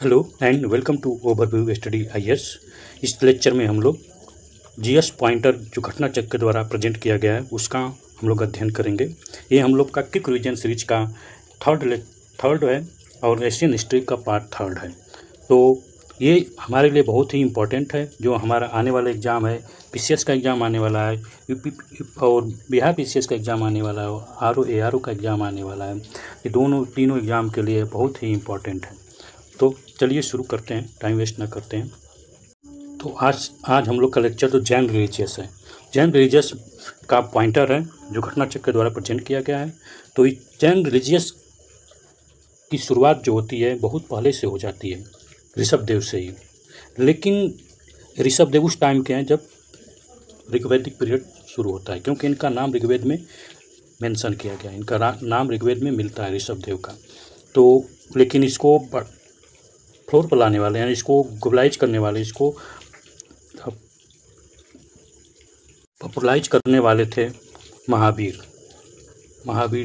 Hello and welcome to overview study IAS. इस lecture में हम लोग जीएस पॉइंटर जो घटना चक्र के द्वारा प्रेजेंट किया गया है उसका हम लोग अध्ययन करेंगे। ये हम लोग का क्विक रिवीजन सीरीज का थर्ड है और एशियन हिस्ट्री का पार्ट थर्ड है। तो ये हमारे लिए बहुत ही इम्पोर्टेंट है। जो हमारा आने वाला एग्ज़ाम है, पीसीएस का एग्ज़ाम आने वाला है, यूपी और बिहार पीसीएस का एग्ज़ाम आने वाला है, आरओ एआरओ का एग्ज़ाम आने वाला है। ये तीनों एग्ज़ाम के लिए बहुत ही इम्पोर्टेंट है। तो चलिए शुरू करते हैं, टाइम वेस्ट ना करते हैं। तो आज हम लोग का लेक्चर तो जैन रिलीजियस है। जैन रिलीजियस का पॉइंटर है जो घटना चक्र के द्वारा प्रेजेंट किया गया है। तो इस जैन रिलीजियस की शुरुआत जो होती है बहुत पहले से हो जाती है, ऋषभदेव से ही। लेकिन ऋषभदेव उस टाइम के हैं जब ऋग्वैदिक पीरियड शुरू होता है, क्योंकि इनका नाम ऋग्वेद में मेंशन किया गया है। इनका नाम ऋग्वेद में मिलता है ऋषभदेव का। तो लेकिन इसको फ्लोर पर लाने वाले, यानी इसको ग्लोबलाइज करने वाले, इसको पॉपुलराइज करने वाले थे महावीर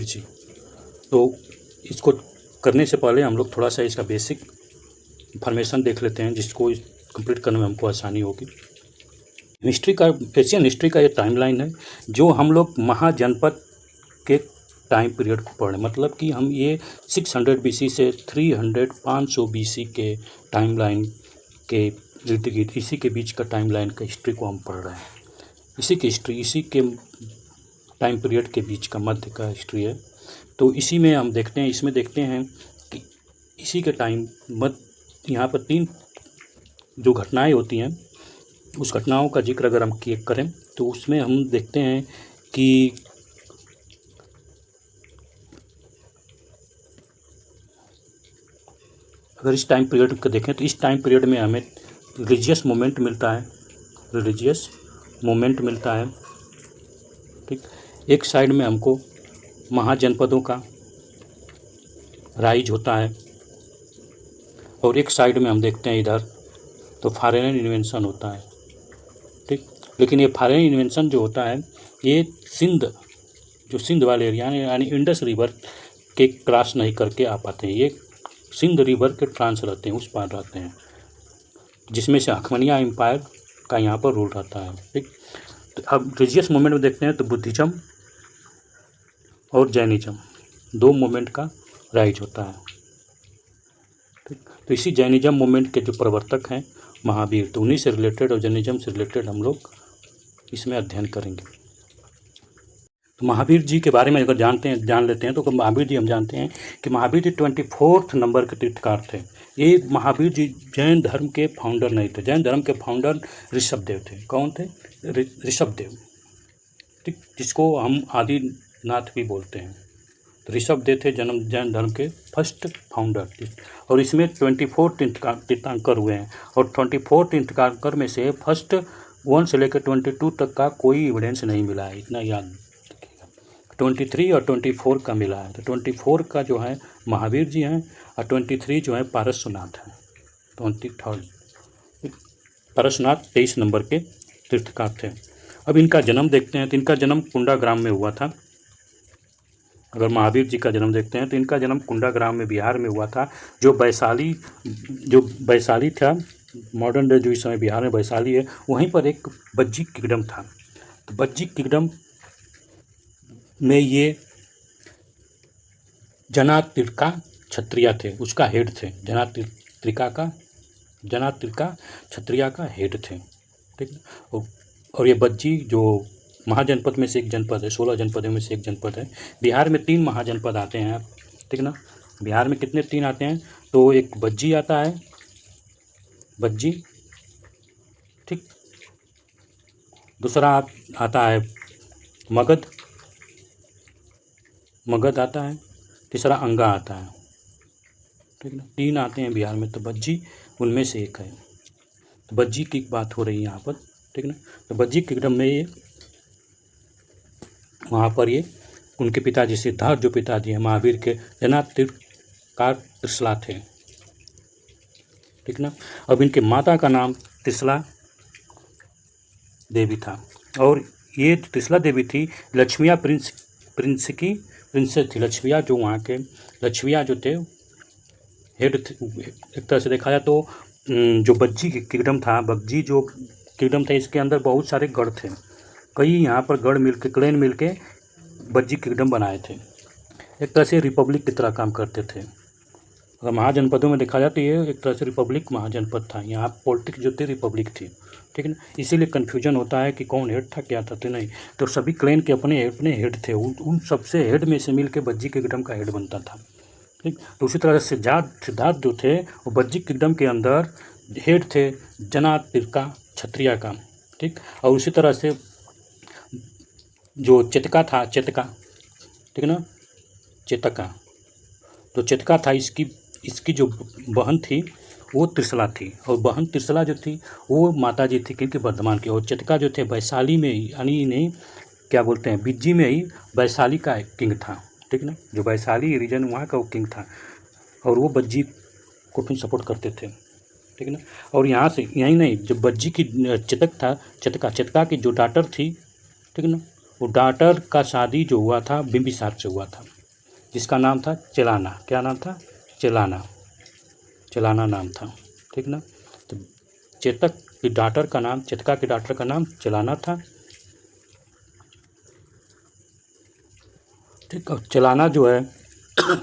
जी। तो इसको करने से पहले हम लोग थोड़ा सा इसका बेसिक इंफॉर्मेशन देख लेते हैं, जिसको कंप्लीट करने में हमको आसानी होगी। एशियन हिस्ट्री का ये टाइमलाइन है जो हम लोग महाजनपद के टाइम पीरियड को पढ़ रहे हैं। मतलब कि हम ये 600 BC से 500 BC के टाइमलाइन के इर्द गिर्द, इसी के बीच का टाइमलाइन का हिस्ट्री को हम पढ़ रहे हैं। इसी के टाइम पीरियड के बीच का मध्य का हिस्ट्री है। तो इसी में हम देखते हैं, इसमें देखते हैं कि इसी के टाइम यहाँ पर 3 जो घटनाएं होती हैं, उस घटनाओं का जिक्र अगर हम करें तो उसमें हम देखते हैं कि अगर इस टाइम पीरियड को देखें तो इस टाइम पीरियड में हमें रिलीजियस मूवमेंट मिलता है। ठीक, एक साइड में हमको महाजनपदों का राइज होता है और एक साइड में हम देखते हैं इधर तो फॉरेन इन्वेंशन होता है। ठीक, लेकिन ये फॉरेन इन्वेंशन जो होता है ये सिंध वाले एरिया यानी इंडस रिवर के क्रॉस नहीं करके आ पाते हैं। ये सिंध रिवर के ट्रांस रहते हैं, उस पार रहते हैं, जिसमें से अखमनिया एम्पायर का यहाँ पर रूल रहता है। ठीक, तो अब रिलीजियस मूवमेंट में देखते हैं तो बुद्धिज्म और जैनिज्म 2 मूवमेंट का राइज होता है। ठीक, तो इसी जैनिज्म मूवमेंट के जो प्रवर्तक हैं महावीर, तो उन्हीं से रिलेटेड और जैनिज्म से रिलेटेड हम लोग इसमें अध्ययन करेंगे। तो महावीर जी के बारे में अगर जान लेते हैं तो महावीर जी हम जानते हैं कि महावीर जी 24 नंबर के तीर्थकार थे। ये महावीर जी जैन धर्म के फाउंडर नहीं थे। जैन धर्म के फाउंडर ऋषभदेव थे। कौन थे? ऋषभदेव। ठीक, जिसको हम आदिनाथ भी बोलते हैं। तो ऋषभदेव थे जैन धर्म के फर्स्ट फाउंडर। और इसमें 24 तीर्थंकर हुए हैं और 24 तीर्थंकर में से फर्स्ट 1 से लेकर 22 तक का कोई एविडेंस नहीं मिला है, इतना याद। 23 और 24 का मिला है। तो 24 का जो है महावीर जी हैं और 23 जो है पारसनाथ हैं। 23 पारसनाथ 23 नंबर के तीर्थकार थे। अब इनका जन्म देखते हैं तो इनका जन्म कुंडा ग्राम में हुआ था। अगर महावीर जी का जन्म देखते हैं तो इनका जन्म कुंडा ग्राम में बिहार में हुआ था। जो वैशाली था, मॉडर्न डे जो इस समय बिहार में वैशाली है, वहीं पर एक बज्जी किंगडम था। तो बज्जी किंगडम में ये जनातिर्का क्षत्रिय थे, उसका हेड थे। जनातिर्का क्षत्रिय का हेड थे। ठीक, और ये बज्जी जो महाजनपद में से एक जनपद है, 16 जनपदों में से एक जनपद है। बिहार में 3 महाजनपद आते हैं, ठीक ना। बिहार में कितने 3 आते हैं? तो एक बज्जी आता है, बज्जी। ठीक, दूसरा आता है मगध आता है, तीसरा अंगा आता है। ठीक ना, 3 आते हैं बिहार में, तो बज्जी उनमें से एक है। तो बज्जी की बात हो रही है यहाँ पर। ठीक ना, तो बज्जी किंगडम में ये वहाँ पर ये उनके पिताजी सिद्धार्थ जो पिताजी हैं महावीर के, जनातिर्का त्रिशला थे। ठीक ना, अब इनके माता का नाम त्रिशला देवी था और ये त्रिशला देवी थी लक्ष्मिया प्रिंसेस थी। लक्ष्मिया जो वहाँ के जो थे हेड एक तरह से देखा जाए तो जो बज्जी किंगडम था, बग्जी जो किंगडम था, इसके अंदर बहुत सारे गढ़ थे। कई यहाँ पर गढ़ मिलके, क्लैन मिलके बज्जी किंगडम बनाए थे। एक तरह से रिपब्लिक की तरह काम करते थे। अगर महाजनपदों में देखा जाए तो ये एक तरह से रिपब्लिक महाजनपद था। यहाँ पॉलिटिक्स जो थी रिपब्लिक थी, ठीक है ना। इसीलिए कन्फ्यूजन होता है कि कौन हेड था, क्या था, तो नहीं, तो सभी क्लैन के अपने अपने हेड थे। उन सबसे हेड में से मिल के बज्जी किंगडम का हेड बनता था, ठीक। तो उसी तरह से सिद्धार्थ जो थे वो बज्जी किंगडम के अंदर हेड थे जनातिरका क्षत्रिय का, ठीक। और उसी तरह से जो चेतका था, चेतका, ठीक है ना, चेतका, तो चेतका था, इसकी जो बहन थी वो त्रिशला थी, और बहन त्रिशला जो थी वो माता जी थी क्योंकि वर्धमान की। और चेतका जो थे वैशाली में ही, यानी नहीं क्या बोलते हैं, बिज्जी में ही वैशाली का एक किंग था, ठीक ना, जो वैशाली रीजन वहाँ का वो किंग था, और वो बज्जी को फिर सपोर्ट करते थे, ठीक ना। और यहाँ से यहीं नहीं, जब बज्जी की चेतक था, चेतका की जो डॉटर थी, ठीक ना, वो डॉटर का शादी जो हुआ था बिंबिसार से हुआ था, जिसका नाम था चेलाना। क्या नाम था? चेलाना नाम था, ठीक ना। तो चेतक की डॉटर का नाम, चेतका की डॉटर का नाम चेलाना था, ठीक। और चेलाना जो है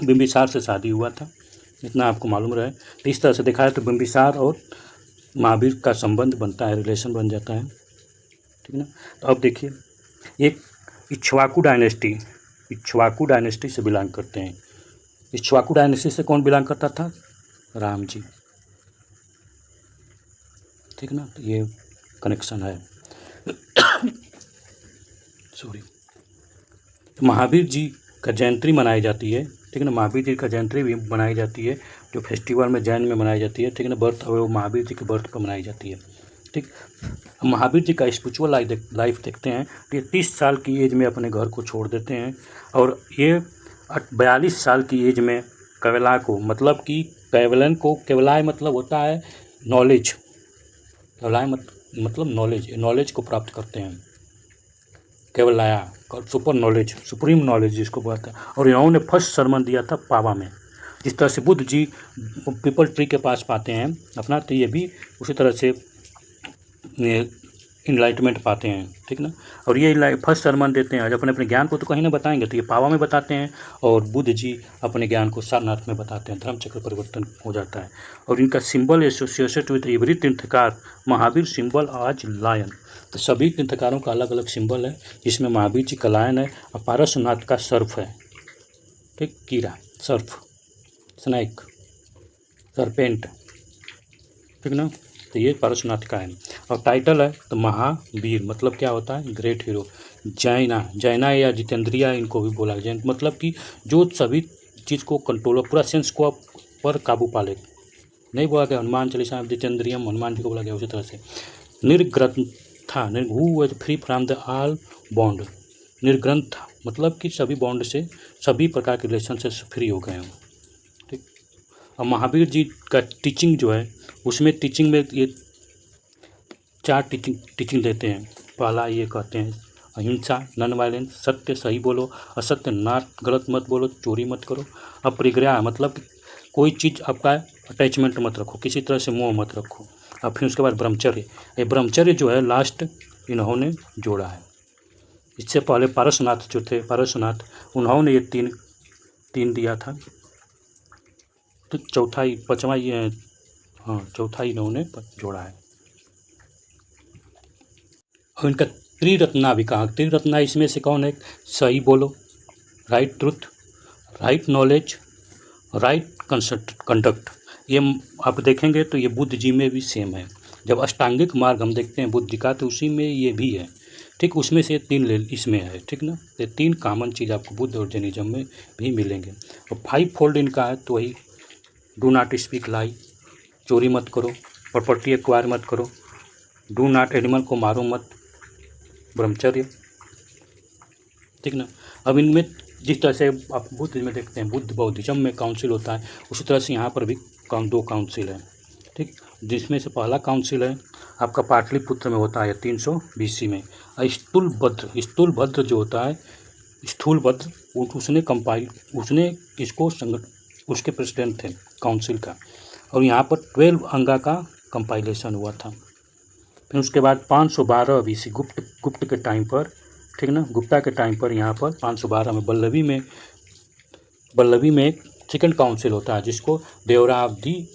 बिंबिसार से शादी हुआ था, इतना आपको मालूम रहे। तो इस तरह से देखा है तो बिंबिसार और महावीर का संबंध बनता है, रिलेशन बन जाता है, ठीक ना। तो अब देखिए, एक इक्ष्वाकु डायनेस्टी से बिलोंग करते हैं। इक्ष्वाकु डायनेस्टी से कौन बिलोंग करता था? राम जी, ठीक ना। तो ये कनेक्शन है। सॉरी। तो महावीर जी का जयंती मनाई जाती है, ठीक है ना। महावीर जी का जयंती भी मनाई जाती है, जो फेस्टिवल में जैन में मनाई जाती है, ठीक है ना। बर्थ वो महावीर जी के बर्थ पर मनाई जाती है, ठीक। महावीर जी का स्पिरिचुअल लाइफ देखते हैं तो ये 30 साल की एज में अपने घर को छोड़ देते हैं, और ये 42 साल की एज में कैवला को, मतलब कि कैवलन को, कैवलाय मतलब होता है नॉलेज, कैवलाय मतलब नॉलेज को प्राप्त करते हैं, कैवलाया, सुपर नॉलेज, सुप्रीम नॉलेज जिसको बोलते हैं। और इन्होंने फर्स्ट सरमन दिया था पावा में। जिस तरह से बुद्ध जी पीपल ट्री के पास पाते हैं अपना, तो ये भी उसी तरह से इनलाइटमेंट पाते हैं, ठीक ना। और ये फर्स्ट सरमन देते हैं, आज अपने अपने ज्ञान को तो कहीं ना बताएंगे, तो ये पावा में बताते हैं, और बुद्ध जी अपने ज्ञान को सारनाथ में बताते हैं। धर्म चक्र परिवर्तन हो जाता है। और इनका symbol associated with every tirthankar, Mahavir symbol आज लायन। तो सभी तीर्थकारों का अलग अलग सिंबल है, जिसमें महावीर जी का लायन है, और पारसनाथ का सर्फ है, ठीक, कीड़ा, सर्फ, स्नैक, सरपेंट, ठीक ना। तो ये पारसनाथ का है। और टाइटल है तो महावीर, मतलब क्या होता है? Great hero. जैना या जितेंद्रिया इनको भी बोला जैन, मतलब कि जो सभी चीज़ को कंट्रोल, पूरा सेंस को पर काबू पा ले। नहीं बोला गया हनुमान चालीसा में जितेंद्रियम, हनुमान जी को बोला गया उसी तरह से। Nirgrantha, who was free from the all bond. Nirgrantha था मतलब कि सभी बॉन्ड से, सभी प्रकार के रिलेशन से फ्री हो गए हैं, ठीक। और महावीर जी का टीचिंग जो है, उसमें टीचिंग में ये 4 टीचिंग देते हैं। पहला ये कहते हैं अहिंसा, नॉन वायलेंस, सत्य सही बोलो, असत्य ना गलत मत बोलो, चोरी मत करो। अपरिग्रह मतलब कि कोई चीज़ आपका अटैचमेंट मत रखो, किसी तरह से मोह मत रखो। और फिर उसके बाद ब्रह्मचर्य, ये ब्रह्मचर्य जो है लास्ट इन्होंने जोड़ा है। इससे पहले पारसनाथ जो थे, पारसनाथ, उन्होंने ये तीन दिया था, तो चौथा ही, पाँचवा ये, हाँ चौथा ही इन्होंने जोड़ा है। और इनका त्रिरत्ना भी कहा, त्रिरत्ना इसमें से कौन है? सही बोलो, right truth, right knowledge, right conduct. ये आप देखेंगे तो ये बुद्ध जी में भी सेम है। जब अष्टांगिक मार्ग हम देखते हैं बुद्ध जी का, तो उसी में ये भी है, ठीक। उसमें से 3 इसमें है, ठीक ना। ये 3 कॉमन चीज़ आपको बुद्ध और जैनिज्म में भी मिलेंगे। और 5 फोल्ड इनका है, तो वही डू नॉट स्पीक लाई, चोरी मत करो, प्रॉपर्टी एक्वायर मत करो, डू नॉट एनिमल को मारो मत, ब्रह्मचर्य, ठीक ना। अब इनमें जिस तरह से आप बुद्ध में देखते हैं, बुद्ध बौद्धिज्म में काउंसिल होता है, उसी तरह से यहाँ पर भी 2 काउंसिल है, ठीक। जिसमें से पहला काउंसिल है आपका पाटलिपुत्र में होता है 300 BC में। स्थूलभद्र जो होता है, स्थूलभद्र, उसने इसको उसके प्रेसिडेंट थे काउंसिल का। और यहाँ पर 12 अंगा का कंपाइलेशन हुआ था। फिर उसके बाद 512 BC गुप्त के टाइम पर, ठीक ना, गुप्ता के टाइम पर यहाँ पर 512 में बल्लभी में एक सेकंड काउंसिल होता है, जिसको देवराधि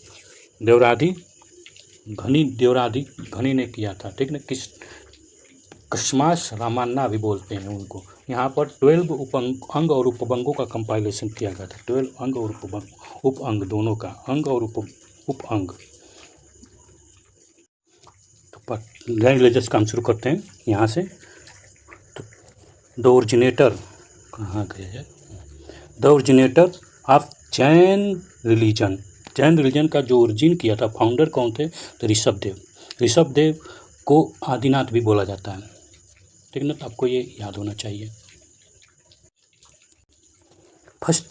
घनी ने किया था, ठीक ना। कस्मास रामान्ना भी बोलते हैं उनको। यहाँ पर 12 अंग और उपअंगों का कंपाइलेशन किया गया था। 12 अंग और उपअंग दोनों का, अंग और उपअंग। तो ग्रैंड रिलीजियस काम शुरू करते हैं यहाँ से। तो द ओरिजिनेटर कहाँ गए है? The originator of Jain religion का जो ओरिजिन किया था, फाउंडर कौन थे? तो ऋषभ देव को आदिनाथ भी बोला जाता है, ठीक ना। तो आपको ये याद होना चाहिए। फर्स्ट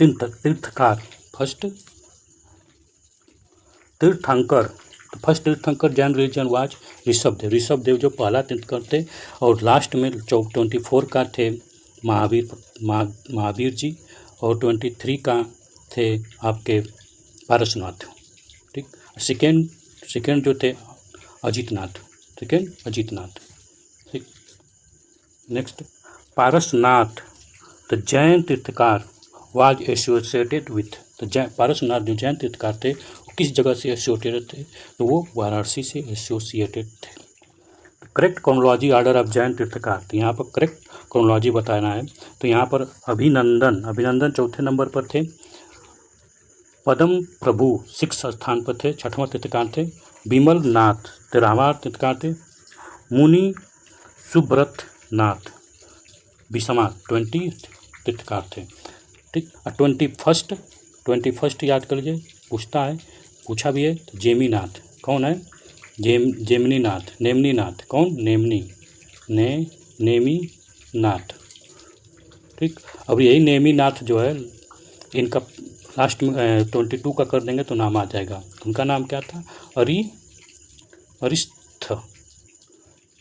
तीर्थंकर जैन रिलीजन वाज ऋषभ देव जो पहला तीर्थंकर थे। और लास्ट में 24 का थे महावीर जी, और 23 का थे आपके पारसनाथ, ठीक। सेकेंड जो थे अजितनाथ, ठीक। Next Parasnath the Jain tirthankar was associated with. तो पारसनाथ जो जैन तीर्थकार थे वो किस जगह से एसोसिएटेड थे? तो वो वाराणसी से एसोसिएटेड थे। Correct chronology order of Jain tirthankar, तो यहाँ पर करेक्ट क्रोनोलॉजी बताना है। तो यहाँ पर अभिनंदन चौथे नंबर पर थे। पद्म प्रभु 6 स्थान पर थे, 6वां तीर्थकार थे। विमल नाथ 13वां तीर्थकार थे। मुनि सुब्रत नाथ 20वां 20 तीर्थकार थे, ठीक। और 21 याद कर लीजिए, पूछा भी है। तो जेमीनाथ कौन है? नेमिनाथ कौन? नेमीनाथ, ठीक। अब यही नेमिनाथ जो है, इनका लास्ट में 22 का कर देंगे तो नाम आ जाएगा। उनका नाम क्या था?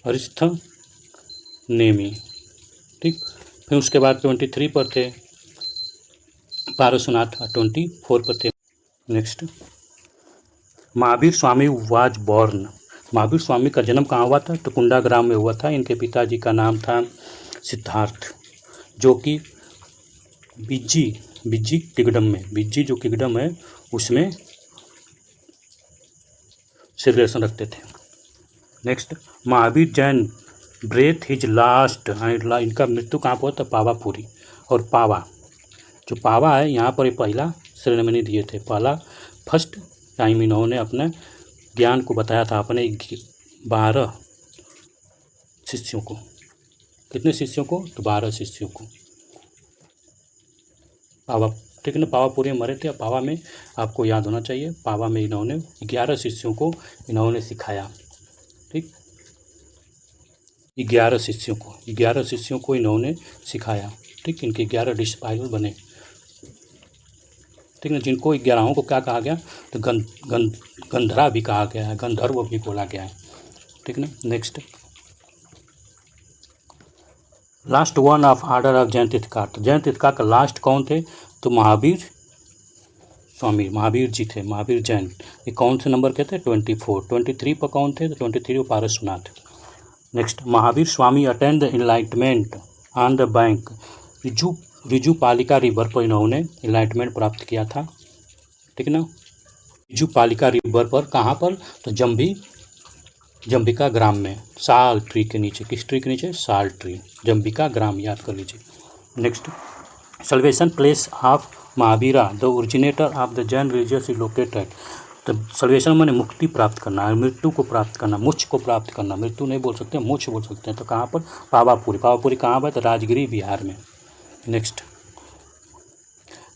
अरिस्थ नेमी, ठीक। फिर उसके बाद 23 पर थे पारसनाथ, 24 पर थे। Next Mahavir Swami was born. Mahavir Swami का जन्म कहाँ हुआ था? तो कुंडाग्राम में हुआ था। इनके पिताजी का नाम था सिद्धार्थ, जो कि बिज्जी जो किंगडम है उसमें से रिलेशन रखते थे। Next Mahavir Jain breath his last, इनका मृत्यु कहाँ पर हुआ था? पावापुरी। और पावा है यहाँ पर पहला सेरेमनी दिए थे, फर्स्ट टाइम इन्होंने अपने ज्ञान को बताया था अपने 12 शिष्यों को। कितने शिष्यों को? तो 12 शिष्यों को। पावा, ठीक है ना। पावापुरी में मरे थे। पावा में आपको याद होना चाहिए, पावा में इन्होंने 11 शिष्यों को इन्होंने सिखाया, ठीक। 11 शिष्यों को इन्होंने सिखाया, ठीक। इनके 11 डिसिपल बने, ठीक है। जिनको 11 को क्या कहा गया? तो गंधरा भी कहा गया है, गंधर्व भी बोला गया है, ठीक ना। Next last one of order of Jain tirthankar. तो जैन तीर्थकार का लास्ट कौन थे? तो महावीर जी थे, महावीर जैन। ये कौन से नंबर के थे? 24। 23 पर कौन थे? तो 23 पर Parasnath. Next Mahavir Swami attend the enlightenment on the bank Riju पालिका रिवर पर इन्होंने इनलाइटमेंट प्राप्त किया था, ठीक ना। रिजू पालिका रिवर पर कहाँ पर? तो जंबिका ग्राम में, साल ट्री के नीचे। किस ट्री के नीचे? साल ट्री, जंबिका ग्राम, याद कर लीजिए। Next salvation place of Mahavira the originator of the Jain religious is located. तो सल्वेशन माने मुक्ति प्राप्त करना है, मृत्यु को प्राप्त करना, मोक्ष को प्राप्त करना। मृत्यु नहीं बोल सकते, मोक्ष बोल सकते हैं। तो कहाँ पर? पावापुरी कहाँ पर? तो राजगिरी बिहार में। नेक्स्ट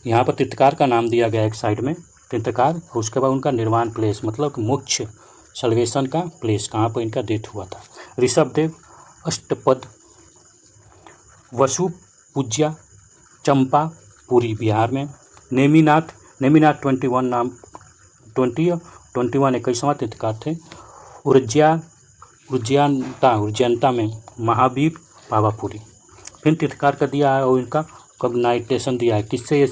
यहाँ पर तीर्थकार का नाम दिया गया एक साइड में, तीर्थकार। उसके बाद उनका निर्वाण प्लेस, मतलब मोक्ष सल्वेशन का प्लेस, कहाँ पर इनका डेथ हुआ था। ऋषभदेव अष्टपद वसु पूज्या चंपापुरी बिहार में। नेमिनाथ 21वां तीर्थकार थे। उज्जैनता में महावीर पावापुरी। फिर तीर्थकार का दिया है और इनका कॉग्नाइटेशन दिया है। किससे ये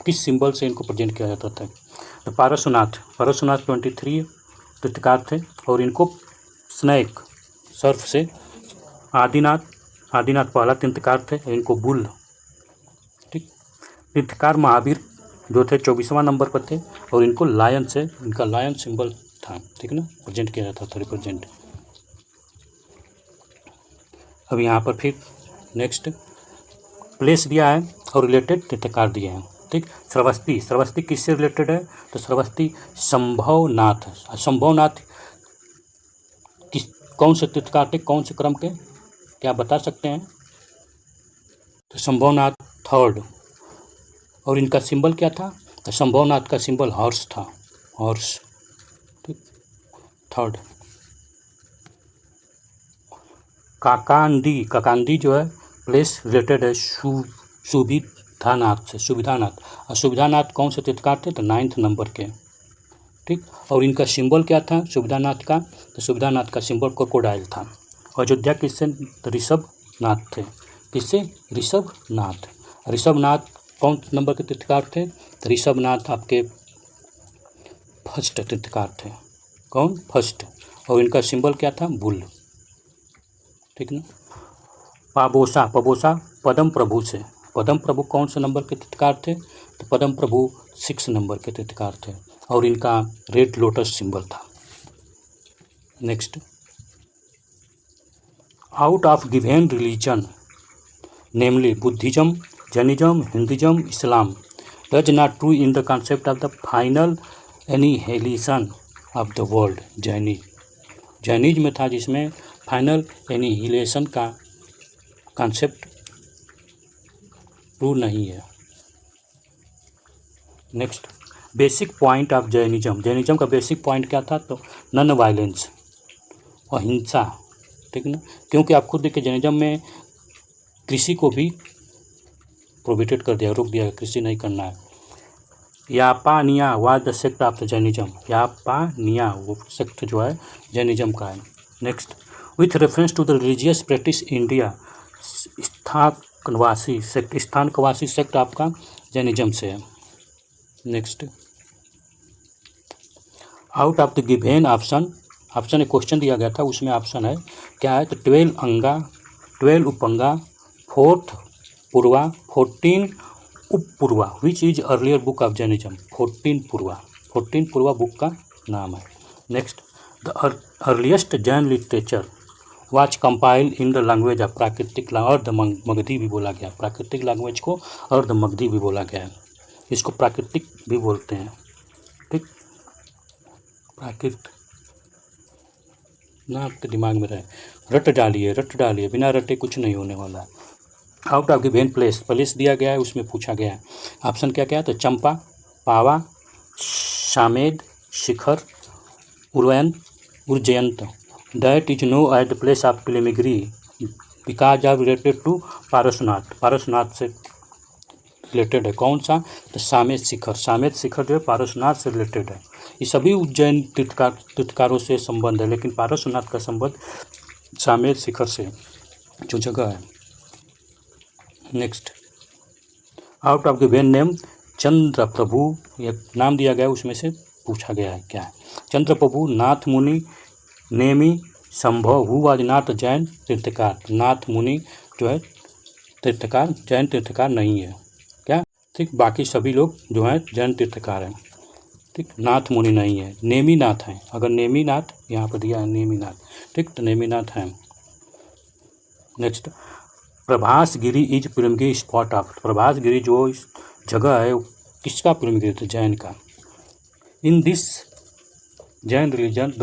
किस सिंबल से इनको प्रेजेंट किया जाता था। तो पारसनाथ 23 तीर्थकार थे और इनको स्नैक सर्फ से आदिनाथ पहला तीर्थकार थे, इनको बुल, ठीक। तीर्थकार महावीर जो थे 24वां नंबर पर थे और इनको लायन से, इनका लायन सिंबल था, ठीक ना, प्रेजेंट किया जाता था, रिप्रेजेंट। अब यहाँ पर फिर नेक्स्ट प्लेस दिया है और रिलेटेड तीर्थकार दिए हैं, ठीक। श्रावस्ती किससे रिलेटेड है, तो श्रावस्ती संभवनाथ किस कौन से तीर्थकार थे, कौन से क्रम के, क्या बता सकते हैं। तो संभवनाथ थर्ड, और इनका सिंबल क्या था, तो संभवनाथ का सिंबल हॉर्स था, हॉर्स, ठीक। थर्ड काकांदी जो है प्लेस रिलेटेड है सुविधानाथ से, और सुविधानाथ कौन से तीर्थकार थे, तो 9th नंबर के, ठीक। और इनका सिंबल क्या था सुविधानाथ का, तो सुविधानाथ का सिंबल क्रोकोडाइल था। अयोध्या किससे, तो ऋषभनाथ थे, किससे, ऋषभनाथ कौन नंबर के तीर्थकार थे, तो ऋषभनाथ आपके फर्स्ट तीर्थकार थे, कौन, फर्स्ट, और इनका सिंबल क्या था, बुल, ठीक ना। पाबोसा पद्म प्रभु से, पद्म प्रभु कौन से नंबर के तीर्थकार थे, तो पद्म प्रभु 6 नंबर के तीर्थकार थे और इनका रेड लोटस सिंबल था। Next, out of given religion namely Buddhism, Jainism, Hinduism, Islam does not true in the concept of the final annihilation of the world. Jainism में था जिसमें फाइनल एनिहिलेशन का कॉन्सेप्ट ट्रू नहीं है। Next, basic point of Jainism का basic point क्या था, तो नॉन वायलेंस, अहिंसा, ठीक ना। क्योंकि आप खुद देखिए जैनिज्म में कृषि को भी प्रोहिबिटेड कर दिया, रोक दिया, कृषि नहीं करना है। Yapaniya was the sect of the Jainism, Yapaniya वो सेक्ट जो है जैनिज्म का है। Next, with reference to the religious practice India Sthanakvasi sect आपका जैनिज्म से है। Next, out of the given option एक क्वेश्चन दिया गया था, उसमें ऑप्शन है क्या है, तो 12 Upanga, 4th Purva, 14 Uppurva, which is earlier book of Jainism. 14 Purva book का नाम है। Next, the earliest Jain literature was compiled in the language of प्राकृतिक, अर्ध मगधी भी बोला गया, प्राकृतिक लैंग्वेज को अर्ध मगधी भी बोला गया है, इसको प्राकृतिक भी बोलते हैं, ठीक। प्राकृत ना आपके दिमाग में रहे, रट डालिए, बिना रटे कुछ नहीं होने वाला है। आउट ऑफ गिवन प्लेस दिया गया है, उसमें पूछा गया है ऑप्शन क्या क्या है, तो Champa, Pava, Sammed, Shikhar, Ujjayant. That is no at the place of pilgrimage because of related to Parasnath से रिलेटेड है। कौन सा, तो सामेद शिखर जो है पारसनाथ से रिलेटेड है। ये सभी उज्जैन तीर्थकारों से संबंध है, लेकिन पारसनाथ का संबंध सामेद शिखर से जो जगह है। Next, out of given name Chandra Prabhu, एक नाम दिया गया है, उसमें से पूछा गया है क्या है, चंद्र प्रभु, नाथ मुनि, नेमी, संभव, हु वाज नॉट जैन तीर्थकार। नाथ मुनि जो है तीर्थकार, जैन तीर्थकार नहीं है क्या, ठीक। बाकी सभी लोग जो हैं जैन तीर्थकार हैं, ठीक। नाथ मुनि नहीं है, नेमीनाथ हैं, अगर नेमीनाथ यहाँ पर दिया है नेमीनाथ, ठीक, तो नेमीनाथ हैं। नेक्स्ट, प्रभासगिरी इज पिलिमगिरी स्पॉट ऑफ, प्रभासगिरी जो इस जगह है वो किसका पिलिमगिरी था, जैन का। In this Jain religion the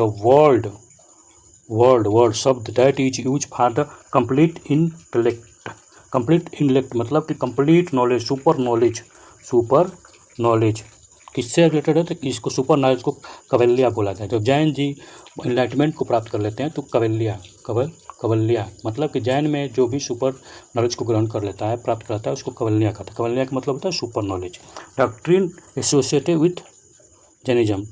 world शब्द that is use for the complete intellect मतलब कि कंप्लीट नॉलेज, सुपर नॉलेज किससे रिलेटेड है, तो इसको सुपर नॉलेज को कवल्या बोला जाए। जब जैन जी इनलाइटमेंट को प्राप्त कर लेते हैं तो कवल्या मतलब कि जैन में जो भी सुपर नॉलेज को ग्रहण कर लेता है, प्राप्त करता है, उसको कवल्या कहता है। कवल्या का मतलब होता है super knowledge. Doctrine associated with Jainism,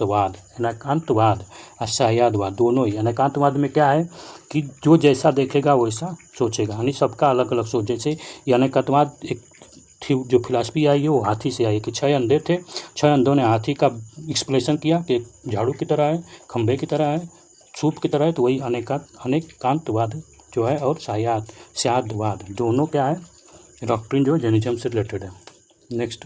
Anekantavada और सह्याद्वाद दोनों ही। अनेकांतवाद में क्या है कि जो जैसा देखेगा वैसा सोचेगा, यानी सबका अलग अलग सोच। जैसे ये अनेकांतवाद एक थी जो फिलासफी आई है वो हाथी से आई है कि 6 अंधे थे, 6 अंधों ने हाथी का एक्सप्लेनेशन किया कि झाड़ू की तरह है, खंभे की तरह है, सूप की तरह है, तो वही अनेकांतवाद जो है। और सह्याद्वाद दोनों क्या है, डॉक्ट्रिन जो जैनिज्म से रिलेटेड है। नेक्स्ट,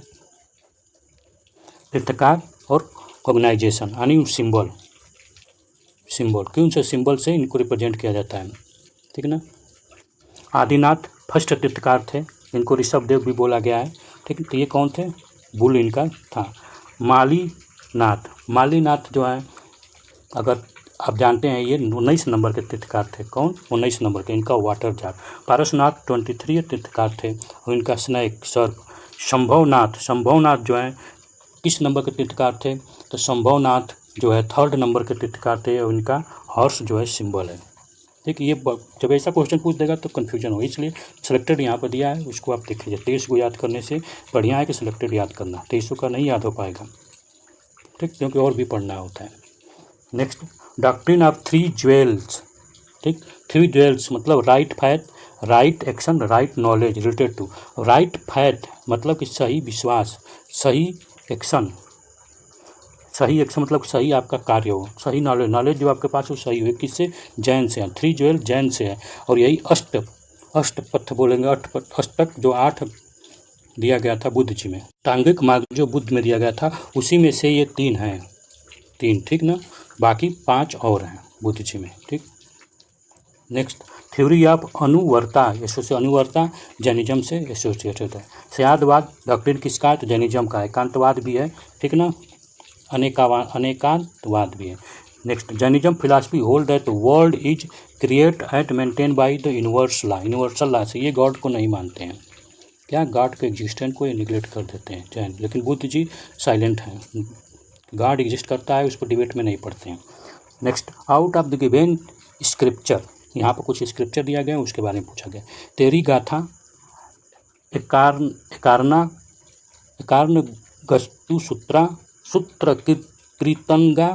तीर्थकार और कॉग्नाइजेशन यानी सिंबल क्यों से सिंबल से इनको रिप्रेजेंट किया जाता है, ठीक है ना। आदिनाथ फर्स्ट तीर्थकार थे, इनको ऋषभदेव भी बोला गया है, ठीक है। तो ये कौन थे, बुल इनका था। मालीनाथ जो है, अगर आप जानते हैं, ये 19 नंबर के तीर्थकार थे। कौन, 19 नंबर के, इनका वाटर जार। पारसनाथ 23 तीर्थकार थे और इनका स्नेक सर्प। शंभवनाथ जो है किस नंबर के तीर्थकार थे, तो शंभवनाथ जो है 3rd नंबर के तीर्थकार थे और इनका हॉर्स जो है सिंबल है, ठीक है। ये जब ऐसा क्वेश्चन पूछ देगा तो कन्फ्यूजन हो, इसलिए सिलेक्टेड यहाँ पर दिया है, उसको आप देख लीजिए। 23 को याद करने से बढ़िया है कि सिलेक्टेड याद करना, 23 का नहीं याद हो पाएगा, ठीक, क्योंकि और भी पढ़ना होता है। नेक्स्ट, डॉक्ट्रिन ऑफ 3 ज्वेल्स, ठीक। 3 ज्वेल्स मतलब right faith, right action, right knowledge related to. Right faith मतलब कि सही विश्वास, सही एक्शन मतलब सही आपका कार्य हो, सही नॉलेज जो आपके पास हो सही हो। किससे, जैन से है। 3 ज्वेल जैन से है। और यही अष्टपथ बोलेंगे, अष्टक जो 8 दिया गया था बुद्ध जी में। टांगिक मार्ग जो बुद्ध में दिया गया था उसी में से ये 3 हैं, 3, ठीक ना। बाकी 5 और हैं बुद्ध जी में, ठीक। नेक्स्ट, थ्योरी ऑफ अनुवर्ता, अनुवर्ता जैनिज्म से एसोसिएटेड है। सह्याद्वाद डॉक्ट्रिन किसका है, तो जैनिज्म का है। एकांतवाद भी है, ठीक ना, अनेकांतवाद भी है। Next, Jainism philosophy hold that the world is create and maintain by the universal law से ये गॉड को नहीं मानते हैं, क्या गॉड के एग्जिस्टेंस को ये निगलेक्ट कर देते हैं जैन। लेकिन बुद्ध जी साइलेंट हैं, गॉड एग्जिस्ट करता है उस पर डिबेट में नहीं पढ़ते हैं। Next, out of the given scripture, यहाँ पर कुछ स्क्रिप्चर दिया गया है उसके बारे में पूछा गया। तेरी गाथा, एकार्न गस्तु सूत्र कृतंगा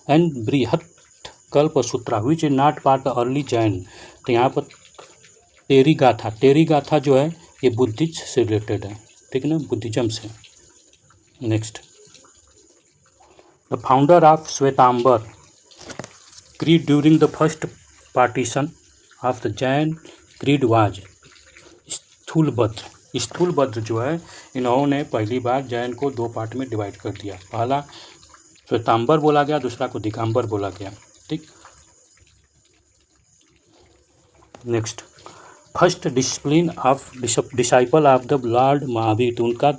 and Brihat Kalpa Sutra which is not part early Jain. तो यहाँ पर तेरी गाथा जो है ये बुद्धिस्ट से रिलेटेड है, ठीक है ना, बुद्धिज्म से। Next, the founder of Shvetambar creed during the first partition of the Jain creed was Sthulabhadra जो है, इन्होंने पहली बार जैन को 2 पार्ट में डिवाइड कर दिया। पहला श्वेतांबर बोला गया, दूसरा को दिगंबर बोला गया, ठीक। Next, first disciple of the Lord Mahavir, तो उनका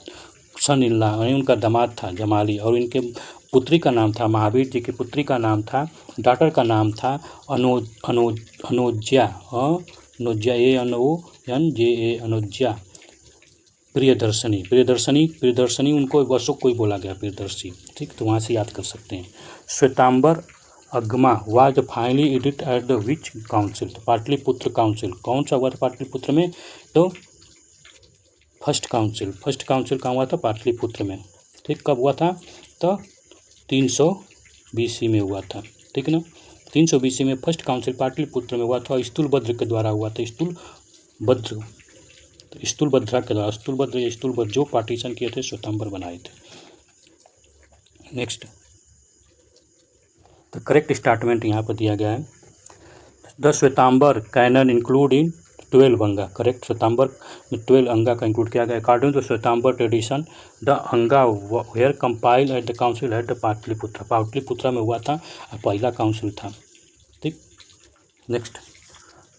सन इन लॉ उनका दामाद था जमाली, और इनके पुत्री का नाम था, महावीर जी की पुत्री का नाम था, डॉटर का नाम था अनुज्या, अनुज्या। प्रियदर्शनी उनको वर्षों को ही बोला गया, प्रियदर्शी, ठीक। तो वहाँ से याद कर सकते हैं। Shvetambar Agama was finally edit at the which council, तो पाटलिपुत्र काउंसिल। कौन सा हुआ था पाटलिपुत्र में, तो फर्स्ट काउंसिल कहाँ हुआ था, पाटलिपुत्र में, ठीक। कब हुआ था, तो 300 BC में हुआ था, ठीक ना। 300 BC में फर्स्ट काउंसिल पाटलिपुत्र में हुआ था, स्थूलभद्र के द्वारा हुआ था। स्थूलभद्रा के द्वारा, स्थूलभद्र जो पार्टीशन किए थे, श्वेतांबर बनाए थे। नेक्स्ट, तो करेक्ट स्टेटमेंट यहाँ पर दिया गया है। The Shvetambar canon include in 12 Anga, correct. Shvetambar में 12 अंगा का इंक्लूड किया गया। According to Shvetambar tradition the Anga were compile at the council at the Pataliputra में हुआ था, पहला काउंसिल था, ठीक। Next,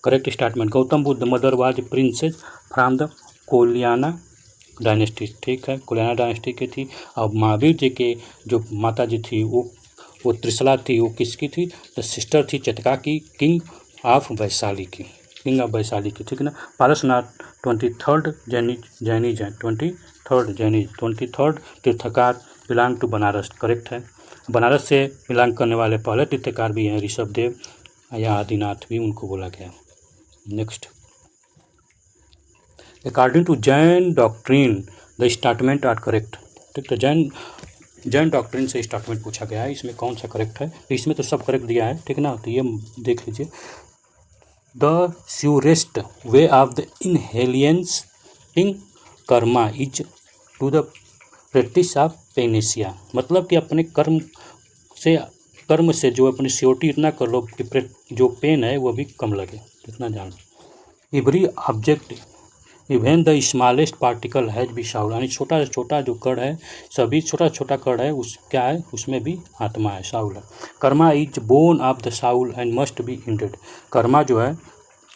correct statement, Gautam Buddha mother was princess from the Koliyana dynasty, ठीक है, कोलियाना डायनेस्टी की थी। और महावीर जी के जो माता जी थी वो त्रिशला थी, वो किसकी थी, द सिस्टर थी चतका की, किंग ऑफ वैशाली की, ठीक है ना। Parasnath 23rd tirthankar belong to Banaras, correct है। बनारस से बिलोंग करने वाले पहले तीर्थकार भी हैं ऋषभदेव या आदिनाथ भी उनको बोला गया। Next, according to Jain doctrine the statement are correct, ठीक। तो जैन जैन डॉक्ट्रिन से स्टेटमेंट पूछा गया है, इसमें कौन सा करेक्ट है? तो इसमें तो सब करेक्ट दिया है, ठीक ना। तो ये देख लीजिए, the surest way of the इनहेलियंसिंग karma is to the practice of panacea. मतलब कि अपने कर्म से जो अपनी श्योरिटी इतना कर लो कि जो पेन है वो भी कम लगे, इतना जान लो। Every object even the smallest particle has be soul, यानी छोटा से छोटा जो कण है, सभी छोटा छोटा कण है, उस क्या है, उसमें भी आत्मा है, साउल है। Karma is bone of the Saul and must be ended. Karma जो है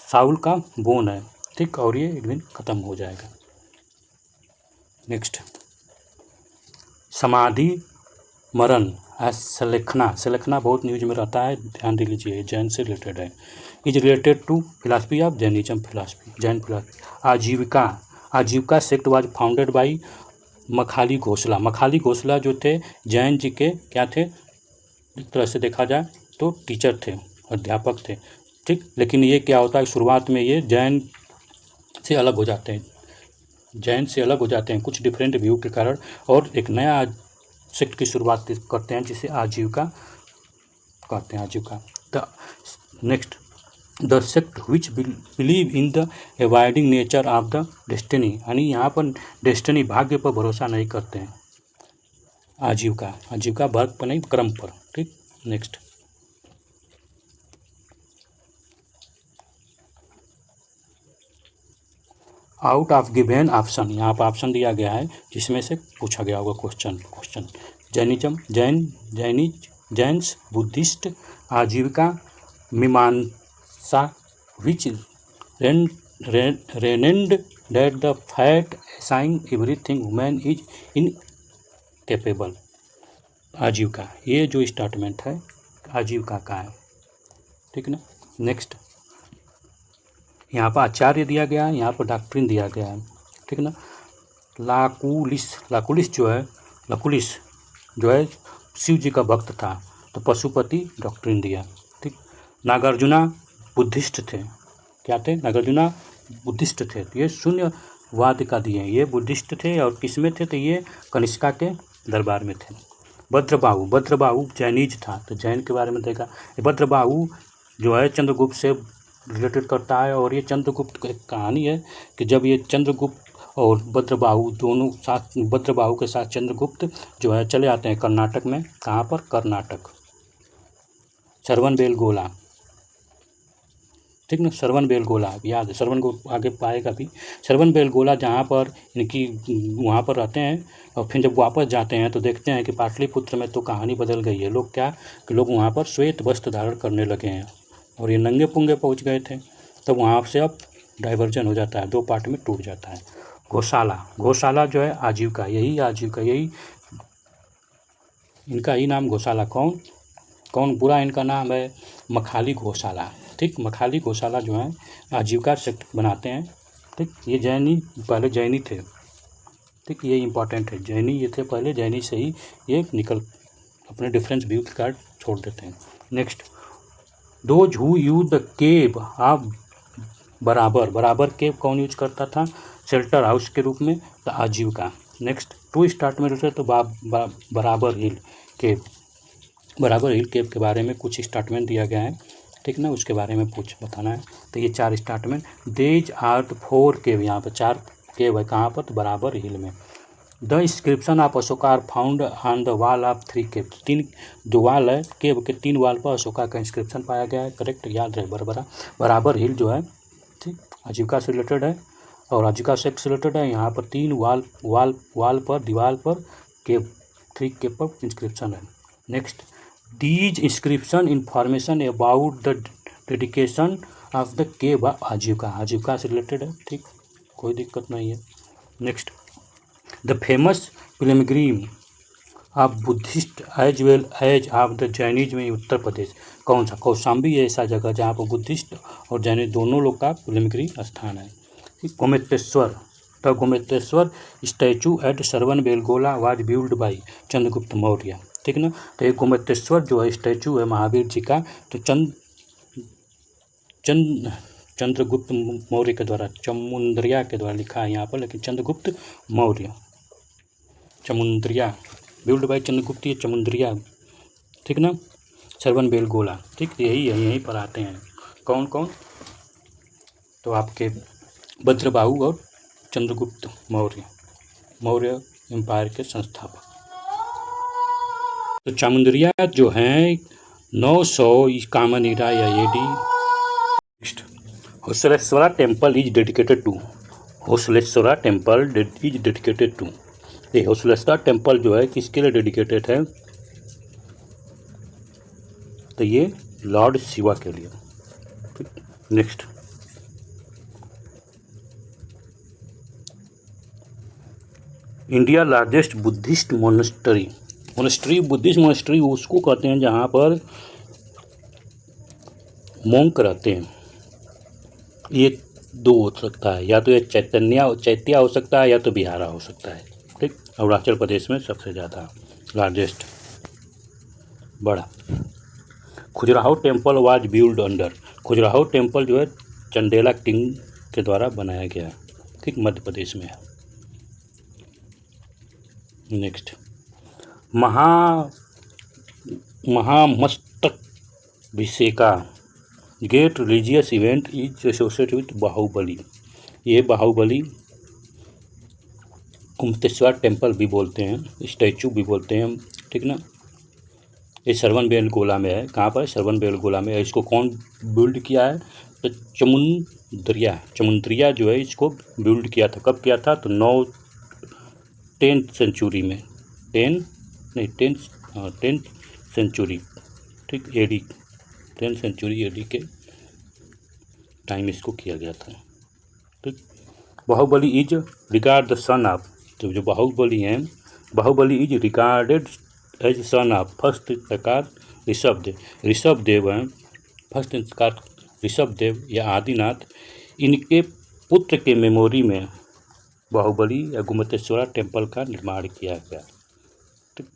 साउल का बोन है, ठीक, और ये एक दिन खत्म हो जाएगा। नेक्स्ट, समाधि मरण सलेखना बहुत न्यूज में रहता है, ध्यान दे लीजिए, जैन से रिलेटेड है। Is related to philosophy of Jainism, Jain philosophy. Ajivika sect was founded by Makhali Ghoshala जो थे जैन जी के क्या थे, एक तरह से देखा जाए तो टीचर थे, अध्यापक थे, ठीक। लेकिन ये क्या होता है, शुरुआत में ये जैन से अलग हो जाते हैं, कुछ डिफरेंट व्यू के कारण, और एक नया सेक्ट की शुरुआत करते हैं जिसे आजीविका कहते हैं, आजीविका। The next, the sect which believe in the avoiding nature of the destiny, यानी यहाँ पर डेस्टिनी, भाग्य पर भरोसा नहीं करते हैं। आजीविका वर्क पर नहीं, क्रम पर, ठीक। Next, out of given option, यहाँ पर ऑप्शन दिया गया है जिसमें से पूछा गया होगा question. Jains, Buddhist, Ajivika, Mimamsa, which रेनेंड that the fate assign everything women is incapable. Ajivika, ये जो स्टेटमेंट है आजीविका का है, ठीक ना। नेक्स्ट, यहाँ पर आचार्य दिया गया है, यहाँ पर डॉक्ट्रिन दिया गया है, ठीक ना। लाकुलिस जो है शिव जी का भक्त था, तो पशुपति डॉक्ट्रिन दिया, ठीक। नागार्जुना बुद्धिस्ट थे, क्या थे, नागार्जुना बुद्धिस्ट थे, तो ये शून्यवाद का दिए, ये बुद्धिस्ट थे, और किस में थे, तो ये कनिष्का के दरबार में थे। भद्रबाहु जैनिज था, तो जैन के बारे में देखा। भद्रबाहु जो है चंद्रगुप्त से रिलेटेड करता है, और ये चंद्रगुप्त की एक कहानी है कि जब ये चंद्रगुप्त और भद्रबाहु दोनों साथ, भद्रबाहु के साथ चंद्रगुप्त जो है चले आते हैं कर्नाटक में, कहाँ पर, कर्नाटक, श्रवणबेलगोला, ठीक ना, श्रवणबेलगोला याद है, आगे पाएगा भी। श्रवणबेलगोला जहाँ पर इनकी वहाँ पर रहते हैं, और फिर जब वापस जाते हैं तो देखते हैं कि पाटलिपुत्र में तो कहानी बदल गई है, लोग क्या कि लोग वहाँ पर श्वेत वस्त्र धारण करने लगे हैं, और ये नंगे पुंगे पहुँच गए थे, तब वहाँ से अब डाइवर्जन हो जाता है, दो पार्ट में टूट जाता है। गौशाला जो है आजीविका, यही इनका ही नाम गौशाला। कौन बुरा इनका नाम है, मखाली घोषाला, ठीक। मखाली घोषाला जो है आजीविका सेक्ट बनाते हैं, ठीक। ये पहले जैनी थे, ठीक, ये इंपॉर्टेंट है, जैनी ये थे पहले, जैनी से ही ये निकल अपने डिफरेंस व्यू के कार्ड छोड़ देते हैं। Next, those who use the cave of बराबर केव कौन यूज करता था, शेल्टर हाउस के रूप में, तो आजीविका। नेक्स्ट, टू स्टार्ट में रहते तो बराबर हिल केव के बारे में कुछ स्टेटमेंट दिया गया है, ठीक ना, उसके बारे में बताना है। तो ये 4 स्टेटमेंट, देज आर द 4 केव, यहाँ पर 4 केव है, कहाँ पर, तो बराबर हिल में। The inscription of Ashoka are found on the wall of 3 cave, 3 जो वाल है केव के 3 वाल पर अशोका का इंस्क्रिप्शन पाया गया है, करेक्ट, याद रहे। बराबर हिल जो है, ठीक, आजीविका से रिलेटेड है, और आजीविका सेक्ट से रिलेटेड है। यहाँ पर 3 वाल पर, दीवार पर केव, 3 केव पर इंस्क्रिप्शन है। Next, these inscription information about the dedication of the cave Ajivika से रिलेटेड है, ठीक, कोई दिक्कत नहीं है। Next, the famous pilgrim of Buddhist as well as of the Jainism में उत्तर प्रदेश, कौन सा, कौशाम्बी ऐसा जगह जहाँ पर बुद्धिस्ट और जैनिज दोनों लोग का पिलग्रिम स्थान है। Gomateshwara statue at Shravanabelagola was build by Chandragupta Maurya, ठीक ना। तो ये गोमेतेश्वर जो है स्टैचू है महावीर जी का, तो चंद्रगुप्त मौर्य के द्वारा, चमुंद्रिया के द्वारा लिखा है यहाँ पर, लेकिन चंद्रगुप्त मौर्य, चमुंद्रिया, बिल्ड बाय चंद्रगुप्त, ये चमुंद्रिया, ठीक ना, श्रवणबेलगोला, ठीक, यहीं पर आते हैं। कौन कौन? तो आपके भद्रबाहु और चंद्रगुप्त मौर्य एम्पायर के संस्थापक। तो चामुंडरिया जो हैं 900 कामन एरा या AD। Next, Hoysaleswara temple is dedicated to, Hoysaleswara temple is dedicated to, ये होसलेश्वरा टेम्पल जो है किसके लिए डेडिकेटेड है? तो ये लॉर्ड शिवा के लिए। Next, India largest Buddhist monastery, Buddhist monastery उसको कहते हैं जहाँ पर मोंक रहते हैं। ये दो हो सकता है, या तो ये चैत्या हो सकता है, या तो बिहारा हो सकता है, ठीक। अरुणाचल प्रदेश में सबसे ज़्यादा लार्जेस्ट बड़ा। Khajuraho temple was build under, Khajuraho temple जो है चंदेला किंग के द्वारा बनाया गया है, ठीक, मध्य प्रदेश में है। Next, Mahamastakabhisheka great religious event is associated with Bahubali, ये बाहुबली कुम्तेश्वर टेम्पल भी बोलते हैं, स्टैचू भी बोलते हैं, ठीक ना। ये श्रवणबेलगोला में है। कहाँ पर? श्रवणबेलगोला में है। इसको कौन बिल्ड किया है? तो चमुंद्रिया जो है इसको बिल्ड किया था। कब किया था? तो 10th सेंचुरी में, 10th सेंचुरी, ठीक, AD, 10th सेंचुरी AD के टाइम इसको किया गया था, ठीक। Bahubali is regard the son of, तो जो बाहुबली हैं, Bahubali is regarded as son of first tirthankar Rishabhdev हैं, फर्स्ट तीर्थंकर ऋषभदेव या आदिनाथ, इनके पुत्र के मेमोरी में बाहुबली या गुम्तेश्वरा टेम्पल का निर्माण किया गया, ठीक।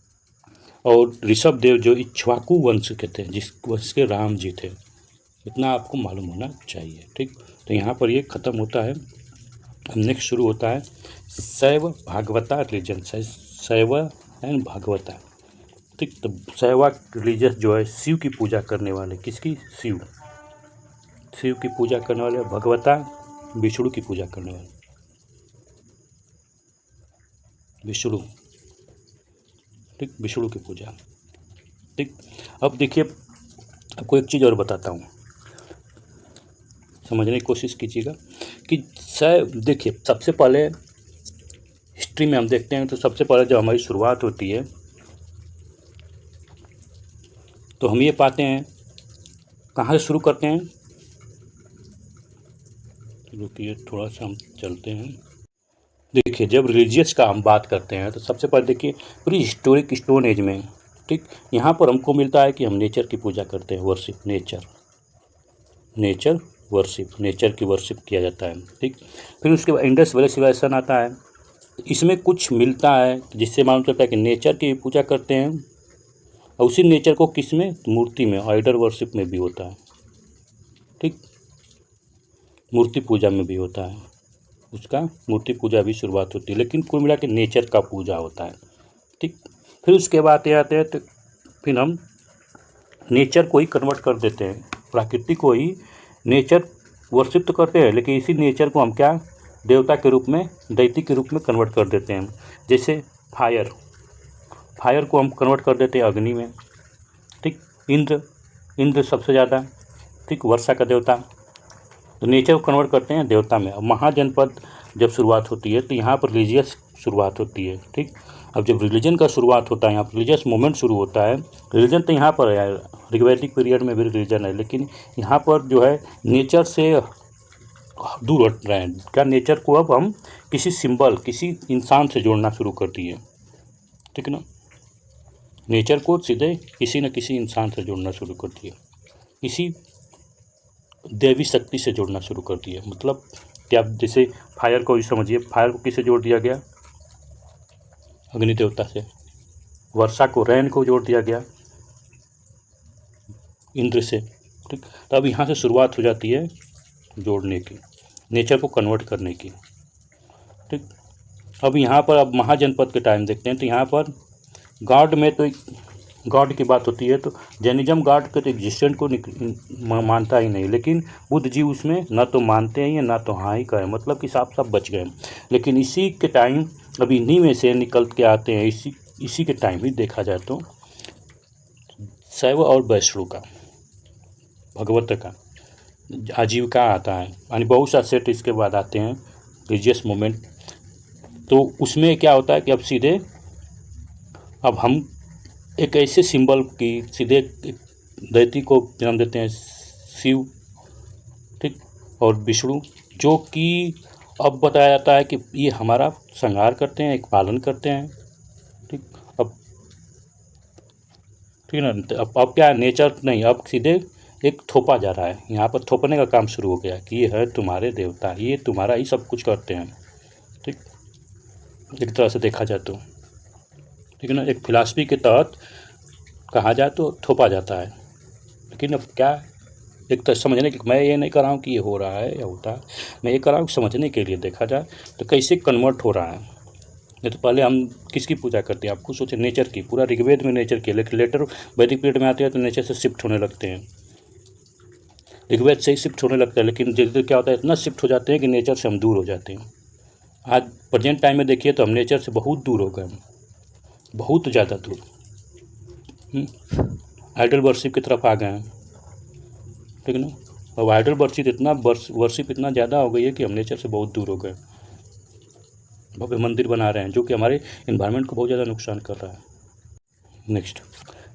और ऋषभदेव जो इक्ष्वाकु वंश के थे, जिस वंश के राम जी थे, इतना आपको मालूम होना चाहिए, ठीक। तो यहाँ पर ये ख़त्म होता है। नेक्स्ट शुरू होता है शैव भागवता रिलीजन, शैव एंड भागवता, ठीक। तो शैवा रिलीजियस जो है शिव की पूजा करने वाले, किसकी? शिव की पूजा करने वाले। भगवता विष्णु की पूजा करने वाले, विष्णु, ठीक, विष्णु की पूजा, ठीक। अब देखिए, आपको एक चीज़ और बताता हूँ, समझने की कोशिश कीजिएगा कि देखिए, सबसे पहले हिस्ट्री में हम देखते हैं तो सबसे पहले जब हमारी शुरुआत होती है तो हम ये पाते हैं, कहाँ से शुरू करते हैं? रुकिए थोड़ा सा हम चलते हैं। देखिए, जब रिलीजियस का हम बात करते हैं तो सबसे पहले देखिए प्री हिस्टोरिक स्टोन एज में, ठीक, यहाँ पर हमको मिलता है कि हम नेचर की पूजा करते हैं, वर्शिप, नेचर की वर्शिप किया जाता है, ठीक। फिर उसके बाद इंडस वैली सिविलाइजेशन आता है, इसमें कुछ मिलता है जिससे मालूम चलता है कि नेचर की पूजा करते हैं, और उसी नेचर को किस में? मूर्ति में, आइडल वर्शिप में भी होता है, ठीक, मूर्ति पूजा में भी होता है, उसका मूर्ति पूजा भी शुरुआत होती है, लेकिन कुल मिला के नेचर का पूजा होता है, ठीक। फिर उसके बाद ये आते हैं तो फिर हम नेचर को ही कन्वर्ट कर देते हैं, प्रकृति को ही नेचर वर्शिप तो करते हैं, लेकिन इसी नेचर को हम क्या? देवता के रूप में, दैत्य के रूप में कन्वर्ट कर देते हैं। जैसे फायर को हम कन्वर्ट कर देते हैं अग्नि में, ठीक। इंद्र सबसे ज़्यादा, ठीक, वर्षा का देवता, तो नेचर को कन्वर्ट करते हैं देवता में। अब महाजनपद जब शुरुआत होती है तो यहाँ पर रिलीजियस शुरुआत होती है, ठीक। अब जब रिलीजन का शुरुआत होता है, यहाँ पर रिलीजियस मूवमेंट शुरू होता है, रिलीजन तो यहाँ पर है, ऋग्वैदिक पीरियड में भी रिलीजन है, लेकिन यहाँ पर जो है नेचर से दूर हट रहे हैं। क्या? नेचर को अब हम किसी सिंबल, किसी इंसान से जोड़ना शुरू कर दिए, ठीक ना। नेचर को सीधे किसी न किसी इंसान से जोड़ना शुरू कर दिए, किसी देवी शक्ति से जोड़ना शुरू कर दिया। मतलब क्या? जैसे फायर को ही समझिए, फायर को किससे जोड़ दिया गया? अग्नि देवता से। वर्षा को, रैन को जोड़ दिया गया इंद्र से, ठीक। तो अब यहाँ से शुरुआत हो जाती है जोड़ने की, नेचर को कन्वर्ट करने की, ठीक। अब यहाँ पर अब महाजनपद के टाइम देखते हैं तो यहाँ पर गॉड में तो गॉड की बात होती है तो जैनिज्म गॉड के तो एग्जिस्टेंट को मानता ही नहीं, लेकिन बुद्ध जी उसमें ना तो मानते हैं ना तो हाँ ही करें, मतलब कि साफ साफ बच गए। लेकिन इसी के टाइम अभी इन्हीं में से निकल के आते हैं, इसी के टाइम ही देखा जाए तो शैव और वैष्णव का, भगवत का आजीविका आता है, यानी बहुत सा सेट इसके बाद आते हैं रिलीजियस मूवमेंट। तो उसमें क्या होता है कि अब सीधे अब हम एक ऐसे सिंबल की सीधे दैती को जन्म देते हैं, शिव, ठीक, और विष्णु, जो कि अब बताया जाता है कि ये हमारा संहार करते हैं, एक पालन करते हैं, ठीक। अब ठीक है ना, अब क्या नेचर नहीं, अब सीधे एक थोपा जा रहा है, यहाँ पर थोपने का काम शुरू हो गया कि ये है तुम्हारे देवता, ये तुम्हारा ही सब कुछ करते हैं, ठीक, एक तरह से देखा जाए तो, ठीक है ना, एक फिलॉसफी के तहत कहा जाए तो थोपा जाता है। लेकिन अब क्या, एक तो समझने की, मैं ये नहीं कर रहा हूँ कि ये हो रहा है या होता है, मैं ये कर रहा हूँ समझने के लिए देखा जाए तो कैसे कन्वर्ट हो रहा है। नहीं तो पहले हम किसकी पूजा करते हैं, आप खुद सोचे, नेचर की, पूरा ऋग्वेद में नेचर की, लेकिन लेटर वैदिक पीरियड में आते हैं तो नेचर से शिफ्ट होने लगते हैं, ऋग्वेद से ही शिफ्ट होने लगता है, लेकिन धीरे क्या होता है, इतना शिफ्ट हो जाते हैं कि नेचर से हम दूर हो जाते हैं। आज प्रेजेंट टाइम में देखिए तो हम नेचर से बहुत दूर हो गए, बहुत ज़्यादा दूर, आइडल वर्शिप की तरफ आ गए हैं, ठीक है ना। और आइडल वर्शिप इतना ज़्यादा हो गई है कि हम नेचर से बहुत दूर हो गए, भव्य मंदिर बना रहे हैं जो कि हमारे इन्वायरमेंट को बहुत ज़्यादा नुकसान कर रहा है। Next,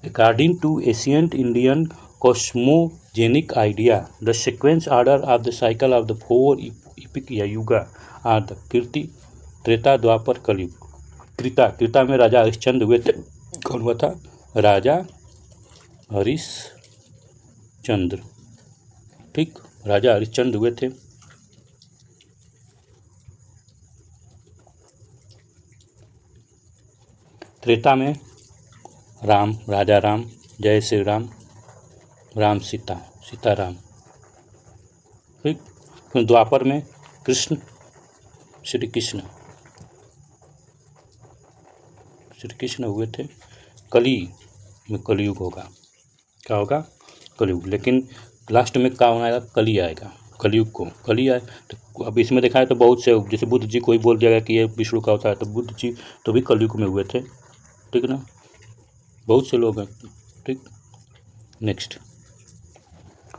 according to ancient Indian cosmogenic idea the sequence order of the cycle of the 4 epic या युगा आर द कीर्ति, त्रेता, द्वापर, कलयुग। कृता में राजा हरिश्चंद्र हुए थे, कौन हुआ था, राजा हरिश्चंद्र, ठीक, राजा हरिश्चंद्र हुए थे। त्रेता में राम, राजा राम, जय श्री राम, राम सीता, सीताराम, ठीक। फिर द्वापर में कृष्ण, श्री कृष्ण हुए थे। कली में कलयुग होगा, क्या होगा, कलयुग। लेकिन लास्ट में क्या होना आएगा, कली आएगा, कलयुग को कली आए। तो अब इसमें देखा है तो बहुत से, जैसे बुद्ध जी को ही बोल दिया गया कि ये विष्णु का होता है, तो बुद्ध जी तो भी कलयुग में हुए थे, ठीक ना, बहुत से लोग हैं, ठीक। Next,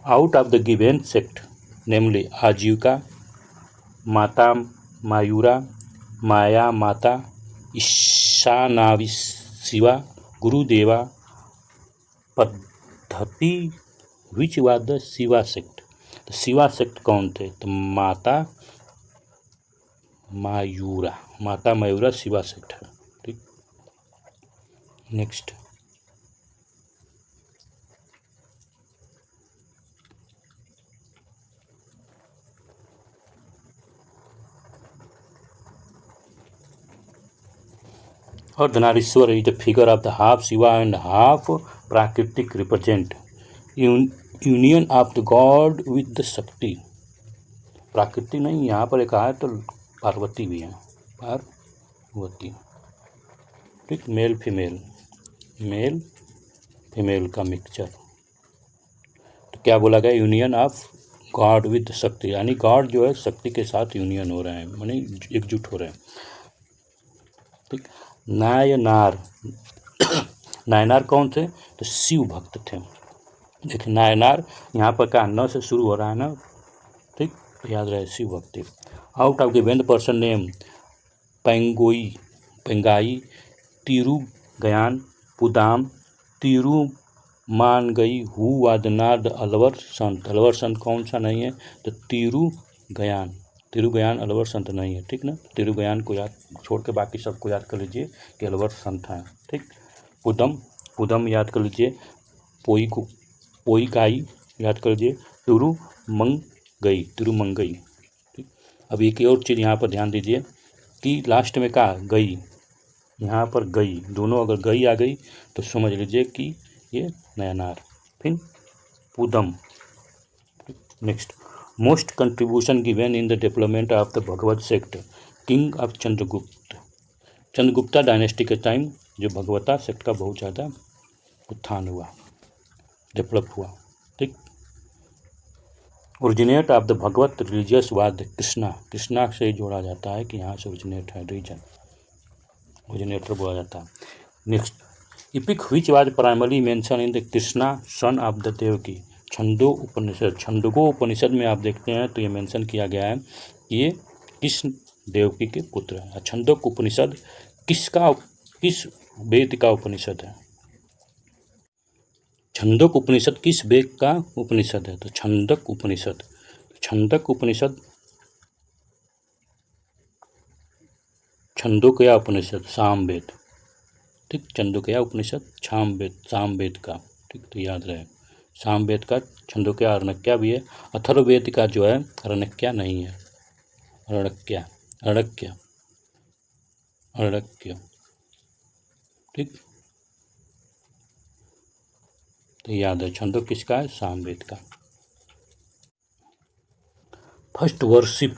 out of the given sect namely Ajivika, Mata Mayura, Maya Mata, Ishanavi Shiva, Gurudeva, Paddhati, which was the Shiva sect. तो शिवा सेक्ट कौन थे, तो माता मायूरा शिवा सेक्ट है, ठीक। Next, Ardhanarishvara is the figure of the half Shiva and half प्राकृतिक, represent union of the god with the Shakti. प्राकृतिक नहीं, यहाँ पर एक है तो पार्वती भी है, पार्वती, ठीक, मेल फीमेल का मिक्सचर। तो क्या बोला गया, यूनियन ऑफ गॉड विद शक्ति, यानी गॉड जो है शक्ति के साथ यूनियन हो रहे हैं, माने एकजुट हो रहे हैं, ठीक। नायनार, नायनार कौन थे, तो शिव भक्त थे। देखिए नायनार यहाँ पर क्या न से शुरू हो रहा है ना, ठीक, तो याद रहे शिव भक्ति। Out of given the person name Pengai, Tirugyan, Pudam, Tirumangai, who वादनाद, अलवर संत। अलवर संत कौन सा नहीं है, तो तिरुगयान अलवर संत नहीं है, ठीक ना। तिरुगयान को याद छोड़ के बाकी सबको याद कर लीजिए कि अलवर संत हैं, ठीक। पुदम याद कर लीजिए, पोईकाई याद कर लीजिए, तिरुमंगई, ठीक। अब एक और चीज़ यहाँ पर ध्यान दीजिए कि लास्ट में क्या गई, यहाँ पर गई, दोनों अगर गई आ गई तो समझ लीजिए कि ये नयनार, फिर Pudam. Next, most contribution given in the development of the Bhagavat sect, king of Chandragupta dynasty के टाइम जो भगवता सेक्ट का बहुत ज़्यादा उत्थान हुआ, डेवलप हुआ। ठीक। Originate of the Bhagavata religious was Krishna, Krishna से ही जोड़ा जाता है कि यहाँ से ओरिजिनेट है, रीजन ओरिजिनेटर बोला जाता है। Next, epic which was primary mention in the Krishna son of the Devaki, Chhando Upanishad, Chhandogya Upanishad में आप देखते हैं तो ये मेंशन किया गया है कि ये कृष्ण देवकी के पुत्र हैं। छंदोक उपनिषद किस वेद का उपनिषद है? छंदोक उपनिषद किस वेद का उपनिषद है? तो छंदक उपनिषद, छंदक उपनिषद, छंदोकया उपनिषद सामवेद। ठीक, छंदोकया उपनिषद सामवेद का। ठीक, तो याद रहे सामवेद का छंदोकया अरण्यक्या भी है, अथर्ववेद का जो है अरण्यक्या नहीं है, अरण्यक्या अरण्यक्य अरण्यक्य। ठीक, तो याद है छंदोक किसका है? सामवेद का। फर्स्ट वर्शिप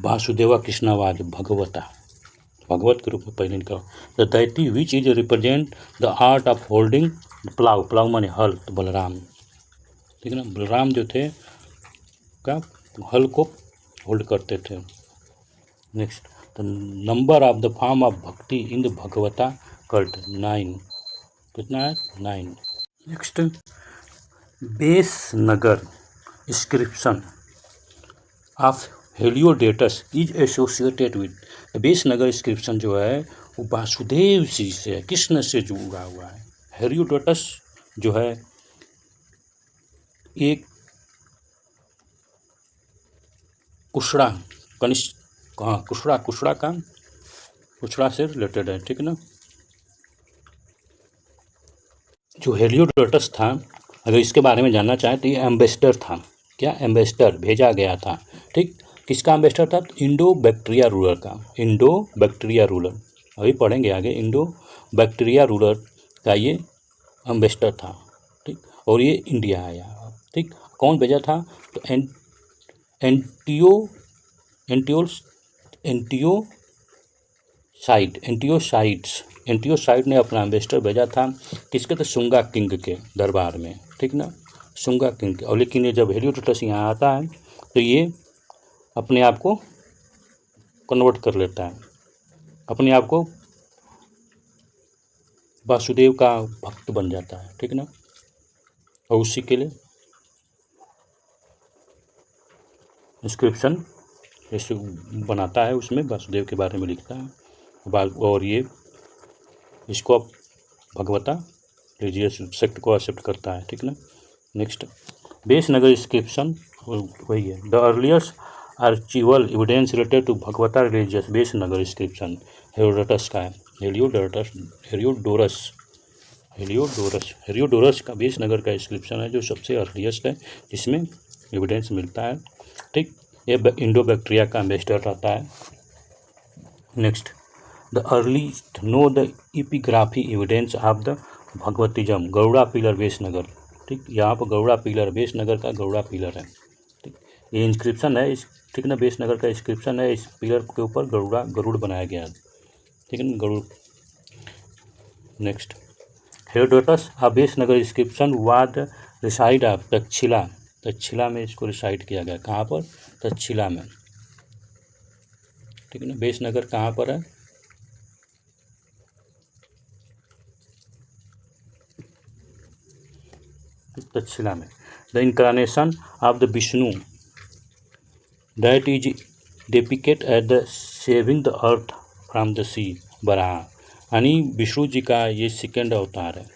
वासुदेवा कृष्णवाद भगवता, भगवत के रूप में पहले इनका। The deity which is represent the art of holding plough, plough माने हल, तो बलराम। ठीक है ना, बलराम जो थे क्या हल को होल्ड करते थे। Next, the number of the form of bhakti in the Bhagavata cult 9, कितना है? 9। Next, Besnagar inscription of Heliodorus is associated with, Besnagar inscription जो है वो वासुदेव जी से, कृष्ण से जुड़ा हुआ है। हेलियोडेटस जो है एक कुशड़ा कनिष्ठ, कहाँ कुशड़ा से रिलेटेड है। ठीक है ना, जो हेलियोडोटस था, अगर इसके बारे में जानना चाहें तो ये एम्बेसडर था। क्या? एम्बेसडर, भेजा गया था। ठीक, किसका एम्बेसडर था? इंडो बैक्टीरिया रूलर का, इंडो बैक्टीरिया रूलर, अभी पढ़ेंगे आगे। इंडो बैक्टीरिया रूलर का ये एम्बेसडर था। ठीक, और ये इंडिया आया। ठीक, कौन भेजा था? तो एंटियोसाइड ने अपना एम्बेसडर भेजा था किसके? तो शुंगा किंग के दरबार में। ठीक ना, शुंगा किंग के। और लेकिन ये जब हेलियोडोटस यहाँ आता है तो ये अपने आप को कन्वर्ट कर लेता है, अपने आप को वासुदेव का भक्त बन जाता है। ठीक ना, और उसी के लिए इंस्क्रिप्शन जैसे बनाता है, उसमें वासुदेव के बारे में लिखता है, और ये इसको अब भगवता रिलीजियस सेक्ट को एक्सेप्ट करता है। ठीक ना। नेक्स्ट, बेस नगर इंस्क्रिप्शन वही है। The earliest archival evidence related to Bhagavata religious Besnagar inscription Herodotus का है। हेरियोडोरस का बेस नगर का इंस्क्रिप्शन है जो सबसे अर्लियस्ट है, जिसमें एविडेंस मिलता है। ठीक, ये इंडो बैक्टीरिया का एम्बेसडर रहता है। Next, the earliest no the epigraphy evidence of the Bhagavatism Garuda pillar Besnagar. ठीक, यहाँ पर गरुड़ा पिलर बेस नगर का गरुड़ा पिलर है। ठीक, ये इंस्क्रिप्शन है इस, ठीक ना, बेस नगर का इंस्क्रिप्शन है, इस पिलर के ऊपर गरुड़ बनाया गया है। ठीक है ना, Garuda. Next, Herodotus a Besnagar inscription was reside of Takshashila, Takshashila में इसको रिसाइड किया गया। कहाँ पर? तक्षशिला में। ठीक है ना, बेस नगर कहाँ पर है? तक्षशिला में। The incarnation of the Vishnu that is depict at the saving the earth from the sea Varaha, यानी विष्णु जी का ये सेकेंड अवतार है।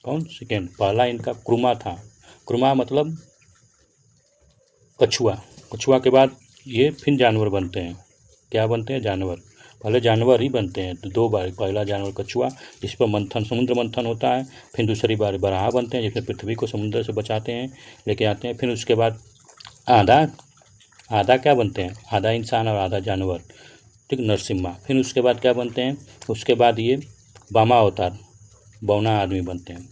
कौन सेकेंड? पहला इनका क्रुमा था। क्रुमा मतलब कछुआ, कछुआ के बाद ये फिर जानवर बनते हैं। क्या बनते हैं? जानवर। पहले जानवर ही बनते हैं, तो दो बार, पहला जानवर कछुआ जिस पर मंथन, समुद्र मंथन होता है, फिर दूसरी बार बराह बनते हैं जिसमें पृथ्वी को समुद्र से बचाते हैं, लेके आते हैं। फिर उसके बाद आधा क्या बनते हैं? आधा इंसान और आधा जानवर। ठीक, नरसिम्हा। फिर उसके बाद क्या बनते हैं? उसके बाद ये वामा अवतार, बौना आदमी बनते हैं।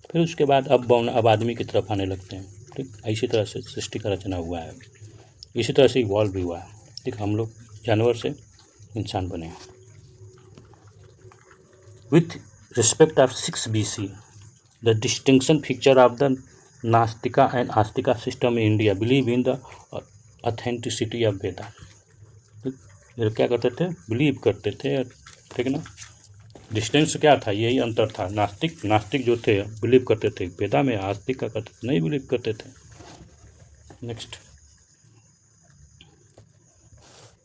फिर उसके बाद अब आदमी की तरफ आने लगते हैं। ठीक, इसी तरह से सृष्टि का रचना हुआ है, इसी तरह से इवॉल्व भी हुआ है। ठीक, हम लोग जानवर से इंसान बने हैं। with respect of 6 BC. The distinction feature of the Nastika and Astika system in India believe in the authenticity of Veda. ये क्या करते थे, बिलीव करते थे, ठीक है ना। डिस्टेंस क्या था, यही अंतर था। नास्तिक जो थे बिलीव करते थे वेदा में, आस्तिक का करते थे, नहीं बिलीव करते थे। Next,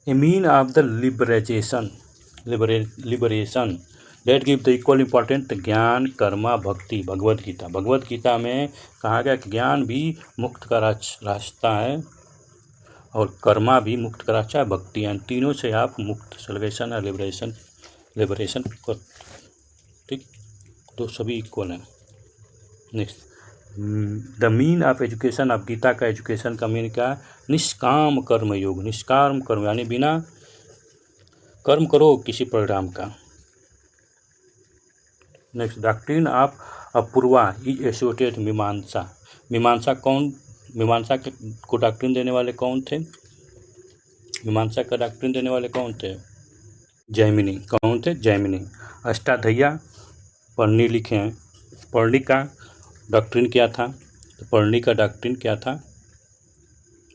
a mean of the liberation that give the equal important gyan karma भक्ति। भगवत गीता में कहा गया कि ज्ञान भी मुक्त का रास्ता है और कर्मा भी मुक्त का रास्ता है, भक्ति, यानी तीनों से आप मुक्त, सेलिब्रेशन और लिबरेशन को, ठीक, तो सभी इक्वल हैं। Next, the mean of education of Gita का एजुकेशन का मीन क्या है, निष्काम कर्म योग। निष्काम कर्म यानी बिना कर्म करो किसी परिणाम का। Next, doctrine of Apurva is associated Mimamsa. Mimamsa को डॉक्ट्रिन देने वाले कौन थे? मीमांसा का डॉक्ट्रिन देने वाले कौन थे? जैमिनी। कौन थे? जैमिनी। अष्टाध्यायी पढ़नी लिखे हैं। पढ़नी का डॉक्ट्रिन क्या था? तो पढ़नी का डॉक्ट्रिन क्या था?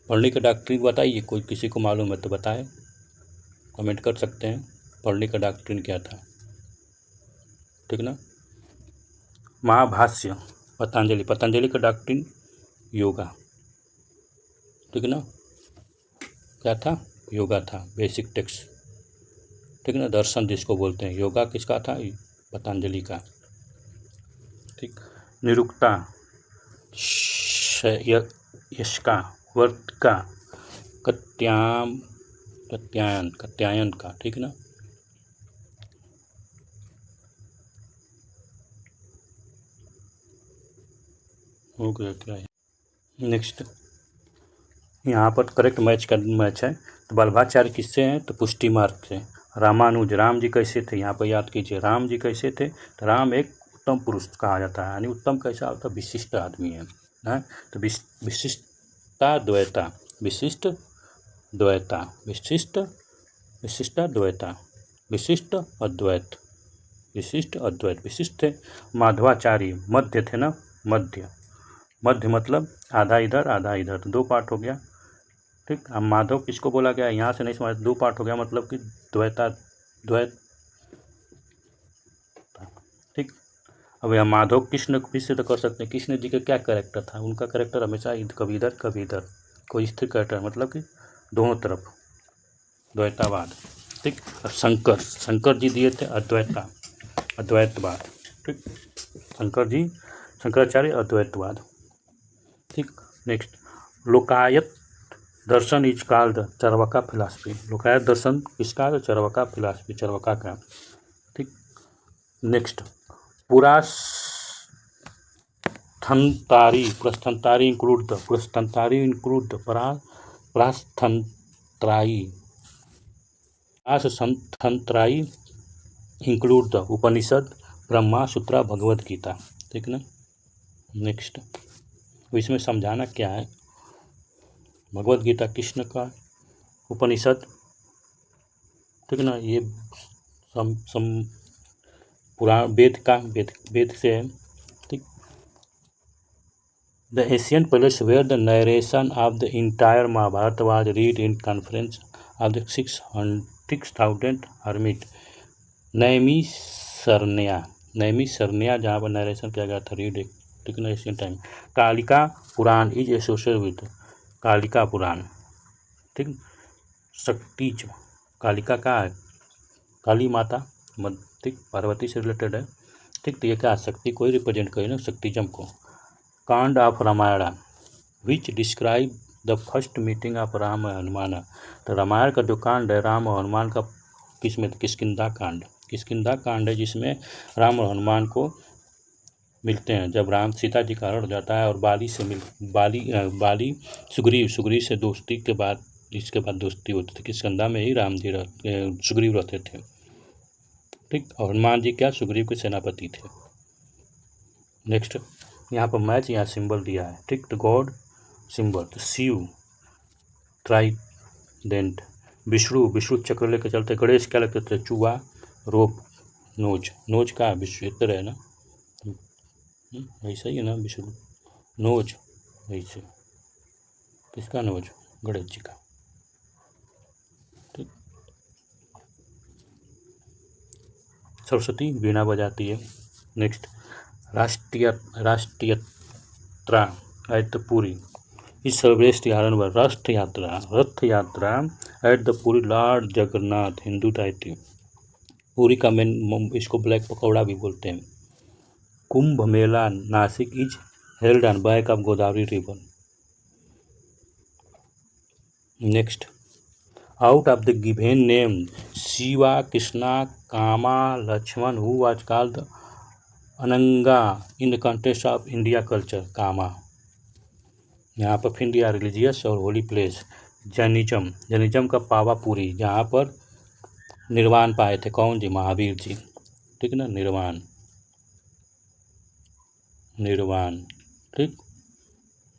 पढ़नी का डॉक्ट्रिन बताइए, कोई किसी को मालूम है तो बताए, कमेंट कर सकते हैं। पढ़नी का डॉक्ट्रिन क्या था, ठीक ना। महाभाष्य पतंजलि का डॉक्ट्रिन योगा, ठीक ना। क्या था? योगा था, बेसिक टेक्स्ट, ठीक ना। दर्शन जिसको बोलते हैं, योगा किसका था? पतंजलि का, ठीक। निरुक्ता, यशका, वर्तिका, कात्यायन का, ठीक ना। हो गया क्या है? नेक्स्ट, यहाँ पर करेक्ट मैच है। तो बल्लभाचार्य किससे हैं? तो पुष्टि मार्ग से। रामानुज, राम जी कैसे थे? यहाँ पर याद कीजिए, राम जी कैसे थे? तो राम एक उत्तम पुरुष कहा जाता है, यानी उत्तम कैसा होता है? विशिष्ट आदमी है। तो विशिष्टाद्वैता, विशिष्ट अद्वैत, विशिष्ट थे। माधवाचार्य मध्य थे ना, मध्य मतलब आधा इधर आधा इधर, तो 2 पार्ट हो गया, ठीक। अब माधव किसको बोला गया? यहाँ से नहीं समझ, 2 पार्ट हो गया, मतलब कि द्वैत, ठीक। अब यहाँ माधव कृष्ण को फिर से तो कर सकते हैं। कृष्ण जी का क्या कैरेक्टर था? उनका कैरेक्टर हमेशा कभी इधर कभी इधर, कोई स्थिर कैरेक्टर, मतलब कि दोनों तरफ, द्वैतावाद, ठीक। और शंकर जी दिए थे अद्वैतवाद, ठीक। शंकराचार्य अद्वैतवाद, ठीक। Next, Lokayata darshan is called Charvaka philosophy. Lokayata darshan किसका? चार्वाका फिलॉसफी, चार्वाका का, ठीक। Next, Prasthanatrayi include the Prasthanatrayi include the Upanishad, Brahma Sutra, Bhagavad Gita, ठीक ना। नेक्स्ट, इसमें समझाना क्या है? भगवद गीता कृष्ण का, उपनिषद, ठीक ना, ये पुराण वेद से है, ठीक। The Asian palace where the narration of the entire Mahabharata was read in conference of the 6,000 hermit. Naimisharanya जहाँ पर नरेशन किया गया था, रीड, ठीक ना, Asian time. Kalika Purana is associated with, Kalika Purana, ठीक। शक्तिज, कालिका का है काली माता, ठीक, पार्वती से रिलेटेड है, ठीक। तो ये क्या, शक्ति को ही रिप्रेजेंट करे ना, शक्तिजम को। Kand of Ramayana which describe the first meeting of Ram और हनुमान। तो रामायण का जो कांड है राम और हनुमान का, किसमें? किष्किंधा कांड है, जिसमें राम और हनुमान को मिलते हैं। जब राम सीता जी का हरण हो जाता है और बाली सुग्रीव से दोस्ती के बाद, इसके बाद दोस्ती होती थी। किष्किंधा में ही राम जी सुग्रीव रहते थे, ठीक। और हनुमान जी क्या? सुग्रीव के सेनापति थे। नेक्स्ट, यहाँ पर मैच, यहाँ सिंबल दिया है, ठीक। तो गॉड सिंबल, तो शिव ट्राइडेंट, विष्णु चक्र लेकर चलते, गणेश क्या लगते थे? चूहा, रोप, नोज, नोज का विश्वेतर है ना, ऐसा ही है ना विश्व, नोज ऐसे, किसका नोज, गणेश जी का। ठीक, सरस्वती वीणा बजाती है। नेक्स्ट, राष्ट्रीयत्रा at the Puri is celebrate यारन Rath Yatra at the Puri lord Jagannath Hindu दायित्व। पुरी का मेन, इसको ब्लैक पकौड़ा भी बोलते हैं। Kumbh Mela Nashik is held on bank of Godavari river. Next, out of the given name Shiva, Krishna, Kama, Lakshman, who was called Ananga in the context of India culture, Kama। यहाँ पर फिर दिया रिलीजियस और होली प्लेस, जैनिज्म, जैनिज्म का पावापुरी, जहाँ पर निर्वाण पाए थे कौन जी, महावीर जी। ठीक ना, निर्वाण, निर्वाण, ठीक,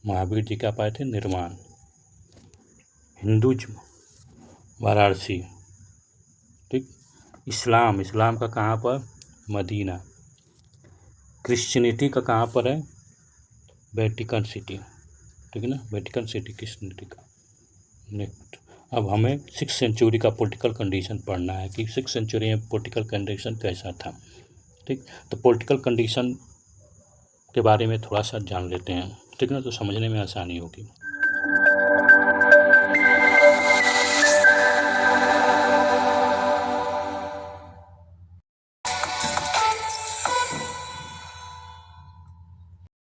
महावीर जी क्या पाए थे, निर्वाण। हिंदुज्म, वाराणसी। ठीक, इस्लाम, इस्लाम का कहाँ पर, मदीना। क्रिश्चियनिटी का कहाँ पर है, वेटिकन सिटी। ठीक है ना, वेटिकन सिटी क्रिश्चियनिटी का। नेक्स्ट, अब हमें 6th सेंचुरी का पॉलिटिकल कंडीशन पढ़ना है कि 6th सेंचुरी में पॉलिटिकल कंडीशन कैसा था। ठीक, तो पॉलिटिकल कंडीशन के बारे में थोड़ा सा जान लेते हैं, ठीक ना, तो समझने में आसानी होगी।